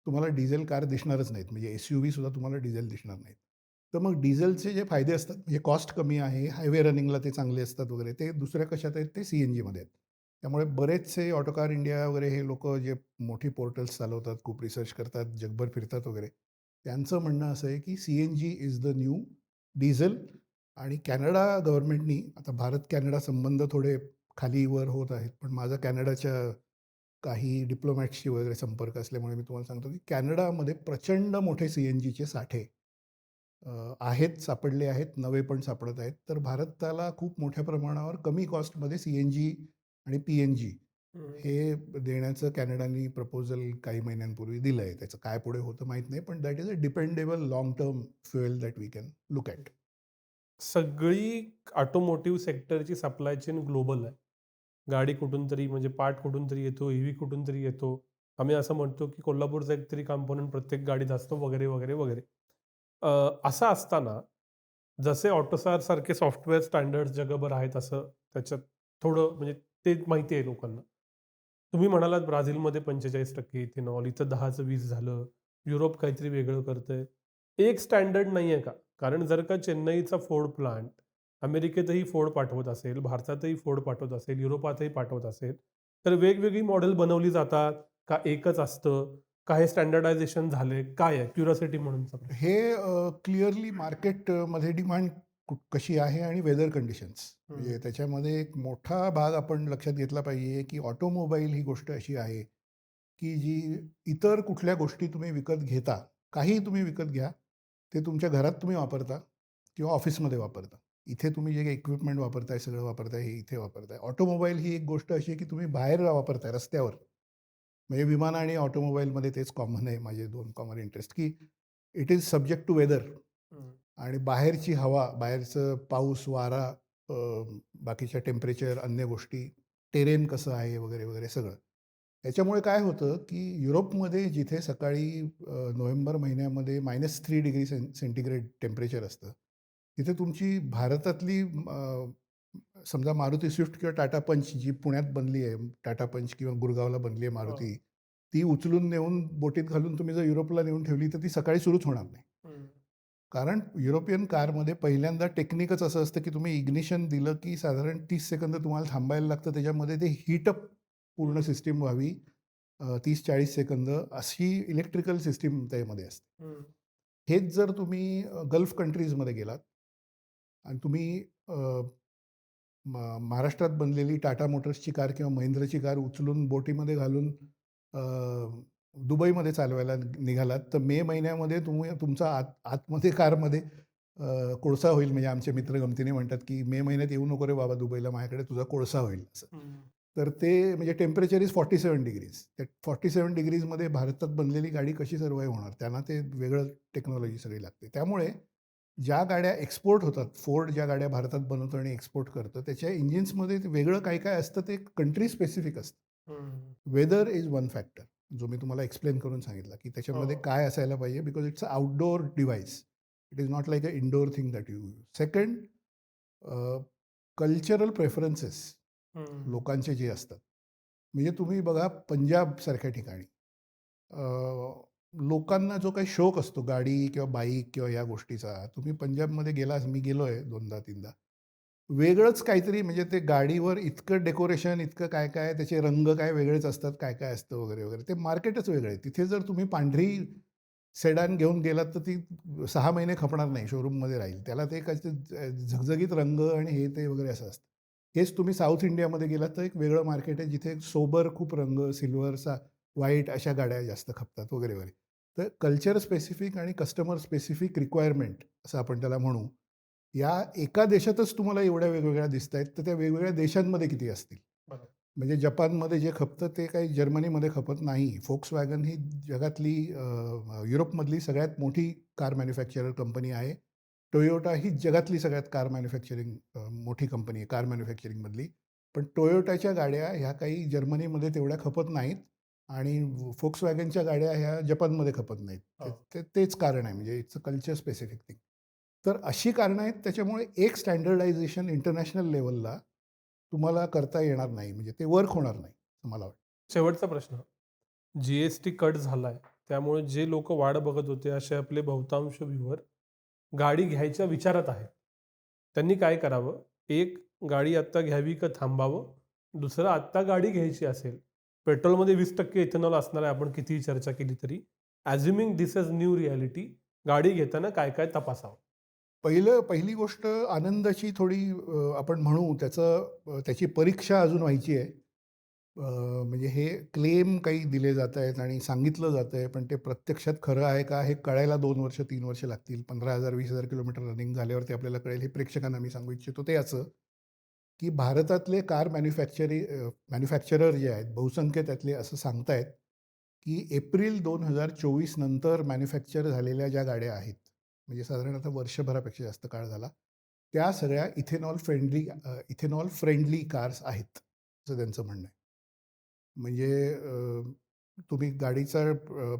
तुम्हाला डिझेल कार दिसणारच नाहीत, म्हणजे SUV सुद्धा तुम्हाला डिझेल दिसणार नाहीत. तर मग डिझेलचे जे फायदे असतात म्हणजे कॉस्ट कमी आहे, हायवे रनिंगला ते चांगले असतात वगैरे, ते दुसऱ्या कशात आहेत, ते CNGमध्ये आहेत. त्यामुळे बरेचसे ऑटोकार इंडिया वगैरे हे लोक जे मोठी पोर्टल्स चालवतात, खूप रिसर्च करतात, जगभर फिरतात वगैरे, त्यांचं म्हणणं असं आहे की CNG is the new diesel. आणि कॅनडा गव्हर्नमेंटनी आता भारत कॅनडा संबंध थोडे खालीवर होत आहेत, पण माझा कॅनडाच्या काही डिप्लोमॅट्सशी वगैरे संपर्क असल्यामुळे मी तुम्हाला सांगतो की कॅनडामध्ये प्रचंड मोठे CNGचे साठे आहेत, सापडले आहेत, नवे पण सापडत आहेत. तर भारताला खूप मोठ्या प्रमाणावर कमी कॉस्टमध्ये CNG आणि PNG हे देण्याचं कॅनडाने प्रपोजल काही महिन्यांपूर्वी दिलं आहे. त्याचं काय पुढे होतं माहीत नाही, पण that is a dependable long term fuel that we can look at. सगळी ऑटोमोटिव्ह सेक्टरची सप्लाय चेन ग्लोबल आहे. गाडी कुठून तरी म्हणजे पार्ट कुठून तरी येतो, EV कुठून तरी येतो. आम्ही असं म्हणतो की कोल्हापूरचा एक तरी कंपोनंट प्रत्येक गाडीत असतो वगैरे वगैरे वगैरे. असं असताना जसे ऑटोसार सारखे सॉफ्टवेअर स्टँडर्ड्स जगभर आहेत, असं त्याच्यात थोडं म्हणजे ते माहिती आहे लोकांना. तुम्ही म्हणालात ब्राझीलमध्ये 45% इथेनॉल, इथं 10चं 20 झालं. युरोप काहीतरी वेगळं करतंय. एक स्टँडर्ड नाहीये का? कारण जर का चेन्नईचा फोर्ड प्लांट अमेरिकेतही फोर्ड पाठवत असेल, भारतातही फोर्ड पाठवत असेल, युरोपातही पाठवत असेल, तर वेगवेगळी मॉडेल बनवली जातात का एकच असतं? का हे स्टँडर्डायझेशन झालंय? काय आहे? क्युरिओसिटी म्हणूनचा प्रश्न. हे क्लिअरली मार्केटमध्ये डिमांड कशी आहे आणि वेदर कंडिशन्स म्हणजे त्याच्यामध्ये एक मोठा भाग आपण लक्षात घेतला पाहिजे की ऑटोमोबाईल ही गोष्ट अशी आहे की जी इतर कुठल्या गोष्टी तुम्ही विकत घेता, काहीही तुम्ही विकत घ्या, ते तुमच्या घरात तुम्ही वापरता किंवा ऑफिसमध्ये वापरता. इथे तुम्ही जे इक्विपमेंट वापरताय, सगळं वापरताय, हे इथे वापरताय. ऑटोमोबाईल ही एक गोष्ट अशी आहे की तुम्ही बाहेर वापरताय रस्त्यावर. म्हणजे विमान आणि ऑटोमोबाईलमध्ये तेच कॉमन आहे, माझे 2 कॉमन इंटरेस्ट, की it is subject to weather. आणि बाहेरची हवा, बाहेरचं पाऊस, वारा, अ, बाकीच्या टेम्परेचर, अन्य गोष्टी, टेरेन कसं आहे वगैरे, वगैरे सगळं. त्याच्यामुळे काय होतं, की युरोपमध्ये जिथे सकाळी नोव्हेंबर महिन्यामध्ये -3 डिग्री सेंटिग्रेड टेम्परेचर असतं, तिथे तुमची भारतातली समजा मारुती स्विफ्ट किंवा टाटा पंच जी पुण्यात बनली आहे, टाटा पंच किंवा गुरगावला बनली आहे मारुती, ती उचलून नेऊन बोटीत घालून तुम्ही जर युरोपला नेऊन ठेवली, तर ती सकाळी सुरूच होणार नाही. कारण युरोपियन कारमध्ये पहिल्यांदा टेक्निकच असं असतं, की तुम्ही इग्निशन दिलं, की साधारण 30 सेकंद तुम्हाला थांबायला लागतं. त्याच्यामध्ये ते हीटअप पूर्ण सिस्टीम व्हावी. 30-40 सेकंद अशी इलेक्ट्रिकल सिस्टीम त्यामध्ये असते. हेच जर तुम्ही गल्फ कंट्रीजमध्ये गेलात आणि तुम्ही महाराष्ट्रात बनलेली टाटा मोटर्सची कार किंवा महिंद्राची कार उचलून बोटीमध्ये घालून अ, दुबईमध्ये चालवायला निघालात, तर मे महिन्यामध्ये तुम्ही तुमचा आतमध्ये कारमध्ये कोळसा होईल. म्हणजे आमचे मित्र गमतीने म्हणतात, की "मे महिन्यात येऊ नको रे बाबा दुबईला, माझ्याकडे तुझा कोळसा होईल." असं. तर ते म्हणजे टेम्परेचर इज 47 डिग्रीज. त्या 47 डिग्रीजमध्ये भारतात बनलेली गाडी कशी सर्व्हाइव्ह होणार? त्यांना ते वेगळं टेक्नॉलॉजी सगळी लागते. त्यामुळे ज्या गाड्या एक्सपोर्ट होतात, फोर्ड ज्या गाड्या भारतात बनवतं आणि एक्सपोर्ट करतं, त्याच्या इंजिन्समध्ये ते वेगळं काय-काय असतं, ते कंट्री स्पेसिफिक असतं. वेदर इज वन फॅक्टर, जो मी तुम्हाला एक्सप्लेन करून सांगितला, की त्याच्यामध्ये काय असायला पाहिजे, because it's a outdoor device. It is not like a indoor thing that you use. Second, cultural preferences लोकांचे जे असतात. म्हणजे तुम्ही बघा पंजाबसारख्या ठिकाणी लोकांना जो काही शौक असतो गाडी किंवा बाईक किंवा या गोष्टीचा, तुम्ही पंजाबमध्ये गेला, मी गेलो आहे 2दा-3दा. वेगळंच काहीतरी म्हणजे ते गाडीवर इतकं डेकोरेशन, इतकं काय-काय, त्याचे रंग काय वेगळेच असतात, काय-काय असतं वगैरे, वगैरे. ते मार्केटच वेगळं आहे. तिथे जर तुम्ही पांढरी सेडान घेऊन गेलात, तर ती 6 महिने खपणार नाही, शोरूममध्ये राहील. त्याला ते काय ते झगझगीत रंग आणि हे ते वगैरे असं असतं. हेच तुम्ही साऊथ इंडियामध्ये गेलात, तर एक वेगळं मार्केट आहे, जिथे सोबर खूप रंग, सिल्व्हर, व्हाईट अशा गाड्या जास्त खपतात वगैरे, वगैरे. तर कल्चर स्पेसिफिक आणि कस्टमर स्पेसिफिक रिक्वायरमेंट असं आपण त्याला म्हणू. या एका देशातच तुम्हाला एवढ्या वेगवेगळ्या दिसतायत, तर त्या वेगवेगळ्या देशांमध्ये किती असतील? म्हणजे जपानमध्ये जे खपतं ते काही जर्मनीमध्ये खपत नाही. Volkswagen ही जगातली युरोपमधली सगळ्यात मोठी कार मॅन्युफॅक्चरर कंपनी आहे. टोयोटा ही जगातली सगळ्यात कार मॅन्युफॅक्चरिंग मोठी कंपनी आहे कार मॅन्युफॅक्चरिंगमधली. पण टोयोटाच्या गाड्या ह्या काही जर्मनीमध्ये तेवढ्या खपत नाहीत आणि Volkswagenच्या गाड्या ह्या जपानमध्ये खपत नाहीत. तेच कारण आहे, म्हणजे it's a culture specific thing. तर अशी कारणं आहेत, त्याच्यामुळे एक स्टँडर्डायझेशन इंटरनॅशनल लेव्हलला तुम्हाला करता येणार नाही. म्हणजे ते वर्क होणार नाही, असं मला वाटतं. शेवटचा प्रश्न. जी-एस-टी कट झालाय. त्यामुळे जे लोकं वाट बघत होते, असे आपले बहुतांश व्ह्यूअर गाडी घ्यायच्या विचारात आहेत. त्यांनी काय करावं? एक, गाडी आत्ता घ्यावी का थांबावं? दुसरं, आत्ता गाडी घ्यायची असेल, पेट्रोलमध्ये 20% इथेनॉल असणार आहे, आपण कितीही चर्चा केली तरी. ॲझ्युमिंग धिस इज न्यू रिॲलिटी, गाडी घेताना काय-काय तपासावं? पहिली गोष्ट आनंदाची थोडी आपण म्हणू त्याची परीक्षा अजून व्हायची आहे. म्हणजे हे क्लेम काही दिले जात आहेत आणि सांगितलं जातं आहे, पण ते प्रत्यक्षात खरं आहे का हे कळायला 2 वर्ष, 3 वर्ष लागतील. 15,000 20,000 किलोमीटर रनिंग झाल्यावरती आपल्याला कळेल. हे प्रेक्षकांना मी सांगू इच्छितो ते असं, की भारतातले कार मॅन्युफॅक्चरर जे आहेत, बहुसंख्य त्यातले असं सांगतायत, की एप्रिल 2024 नंतर मॅन्युफॅक्चर झालेल्या ज्या गाड्या आहेत, म्हणजे साधारण आता वर्षभरापेक्षा जास्त काळ झाला, त्या सगळ्या इथेनॉल फ्रेंडली कार्स आहेत, असं त्यांचं म्हणणं आहे. म्हणजे तुम्ही गाडीचा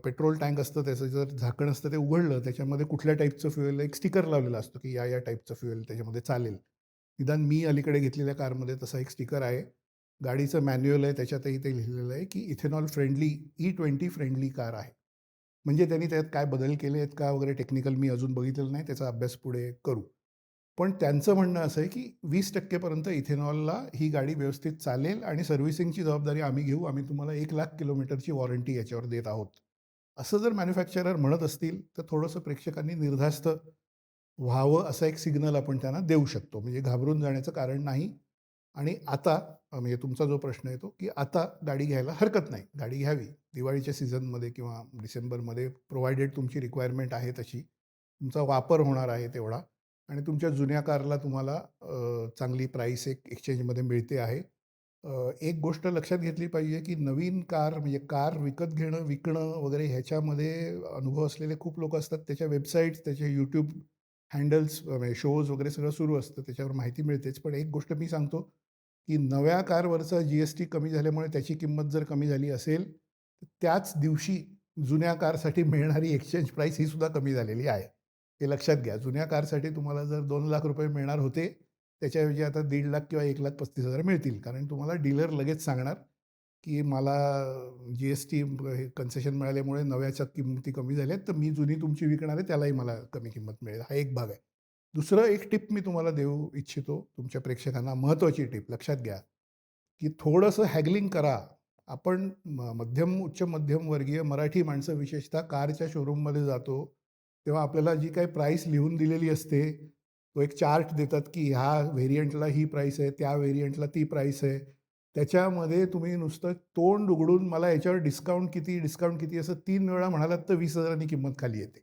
पेट्रोल टँक असतं, त्याचं जर झाकण असतं ते उघडलं, त्याच्यामध्ये कुठल्या टाईपचं फ्युएल एक स्टिकर लावलेला असतो, की या टाईपचं फ्युएल त्याच्यामध्ये चालेल. निदान मी अलीकडे घेतलेल्या कारमध्ये तसा एक स्टिकर आहे गाडीचं मॅन्युअल आहे त्याच्यातही ते लिहिलेलं आहे की ethanol friendly E20 friendly car आहे. म्हणजे त्यांनी त्यात काय बदल केले आहेत का वगैरे टेक्निकल मी अजून बघितलेलं नाही, त्याचा अभ्यास पुढे करू. पण त्यांचं म्हणणं असं आहे की 20% पर्यंत इथेनॉलला ही गाडी व्यवस्थित चालेल आणि सर्व्हिसिंगची जबाबदारी आम्ही घेऊ. आम्ही तुम्हाला 1,00,000 किलोमीटरची वॉरंटी याच्यावर देत आहोत. असं जर मॅन्युफॅक्चरर म्हणत असतील तर थोडंसं प्रेक्षकांनी निर्धास्त व्हावं असा एक सिग्नल आपण त्यांना देऊ शकतो. म्हणजे घाबरून जाण्याचं कारण नाही. आणि आता म्हणजे तुमचा जो प्रश्न आहे तो, की आता गाडी घ्यायला हरकत नाही. गाडी घ्यावी. दिवाळीच्या सीझनमध्ये किंवा डिसेंबरमध्ये प्रोव्हायडेड तुमची रिक्वायरमेंट आहे तशी. तुमचा वापर होणार आहे तेवढा आणि तुमच्या जुन्या कारला तुम्हाला चांगली प्राईस एक एक्सचेंजमध्ये मिळते आहे. एक गोष्ट लक्षात घेतली पाहिजे, की नवीन कार म्हणजे कार विकत घेणं, विकणं वगैरे ह्याच्यामध्ये अनुभव असलेले खूप लोकं असतात. त्याच्या वेबसाईट्स, त्याचे YouTube हँडल्स म्हणजे शोज वगैरे सगळं सुरू असतं. त्याच्यावर माहिती मिळतेच. पण एक गोष्ट मी सांगतो, की नव्या कारवरचा GST कमी झाल्यामुळे त्याची किंमत जर कमी झाली असेल, तर त्याच दिवशी जुन्या कारसाठी मिळणारी एक्सचेंज प्राईस ही सुद्धा कमी झालेली आहे. हे लक्षात घ्या. जुन्या कारसाठी तुम्हाला जर ₹2,00,000 मिळणार होते, त्याच्याऐवजी आता 1,50,000 किंवा 1,35,000 मिळतील. कारण तुम्हाला डीलर लगेच सांगणार, की मला GST हे कन्सेशन मिळाल्यामुळे नव्याच्या किंमती कमी झाल्यात, तर मी जुनी तुमची विकणार आहे त्यालाही मला कमी किंमत मिळेल. हा एक भाग आहे. दुसरं एक टिप मी तुम्हाला देऊ इच्छितो तुमच्या प्रेक्षकांना, महत्त्वाची टिप लक्षात घ्या, की थोडंसं हॅगलिंग करा. आपण मध्यम, उच्च मध्यमवर्गीय मराठी माणसं विशेषतः कारच्या शोरूममध्ये जातो, तेव्हा आपल्याला जी काही प्राईस लिहून दिलेली असते, तो एक चार्ट देतात, की ह्या व्हेरियंटला ही प्राईस आहे, त्या व्हेरियंटला ती प्राईस आहे. त्याच्यामध्ये तुम्ही नुसतं तोंड उघडून मला याच्यावर डिस्काउंट किती असं 3 वेळा म्हणालात तर 20,000 नी किंमत खाली येते.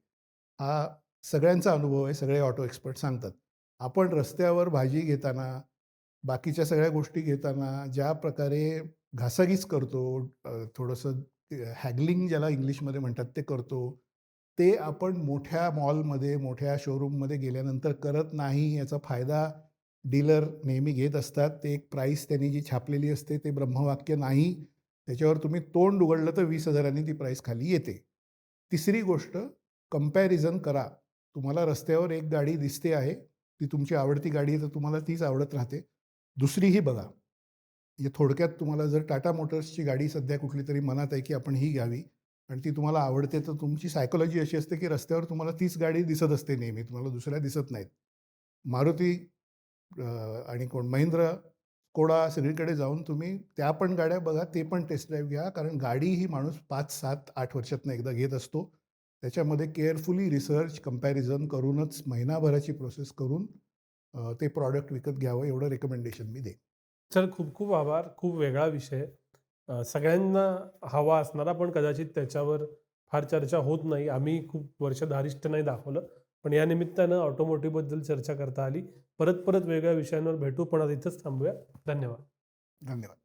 हा सगळ्यांचा अनुभव आहे, सगळे ऑटो एक्सपर्ट सांगतात. आपण रस्त्यावर भाजी घेताना, बाकीच्या सगळ्या गोष्टी घेताना ज्या प्रकारे घासाघीस करतो, थोडंसं हॅगलिंग ज्याला इंग्लिशमध्ये म्हणतात ते करतो, ते आपण मोठ्या मॉलमध्ये, मोठ्या शोरूममध्ये गेल्यानंतर करत नाही. याचा फायदा डीलर नेहमी घेत असतात. ते एक प्राईस त्यांनी जी छापलेली असते ते ब्रह्मवाक्य नाही. त्याच्यावर तुम्ही तोंड उघडलं तर 20,000 ती प्राईस खाली येते. तिसरी गोष्ट कंपॅरिझन करा. तुम्हाला रस्त्यावर एक गाडी दिसते आहे, ती तुमची आवडती गाडी आहे तर तुम्हाला तीच आवडत राहते. दुसरीही बघा. म्हणजे थोडक्यात तुम्हाला जर टाटा मोटर्सची गाडी सध्या कुठलीतरी मनात आहे, की आपण ही घ्यावी आणि ती तुम्हाला आवडते, तर तुमची सायकॉलॉजी अशी असते, की रस्त्यावर तुम्हाला तीच गाडी दिसत असते नेहमी. तुम्हाला दुसऱ्या दिसत नाहीत. मारुती अ, आणि कोण महिंद्रा, स्कोडा सगळीकडे जाऊन तुम्ही त्या पण गाड्या बघा, ते पण टेस्ट ड्राईव्ह घ्या. कारण गाडी ही माणूस 5, 7, 8 वर्षातनं एकदा घेत असतो. त्याच्यामध्ये केअरफुली रिसर्च, कंपॅरिझन करूनच महिनाभराची प्रोसेस करून ते प्रॉडक्ट विकत घ्यावं एवढं रिकमेंडेशन मी देईन. सर खूप खूप आभार. खूप वेगळा विषय. सगळ्यांना हवा असणारा पण कदाचित त्याच्यावर फार चर्चा होत नाही. आम्ही खूप वर्ष धारिष्ट नाही दाखवलं. पण या निमित्तानं ऑटोमोटिव्हबद्दल चर्चा करता आली. परत परत वेगळ्या विषयांवर भेटू पण आज इथंच थांबूया. धन्यवाद. धन्यवाद.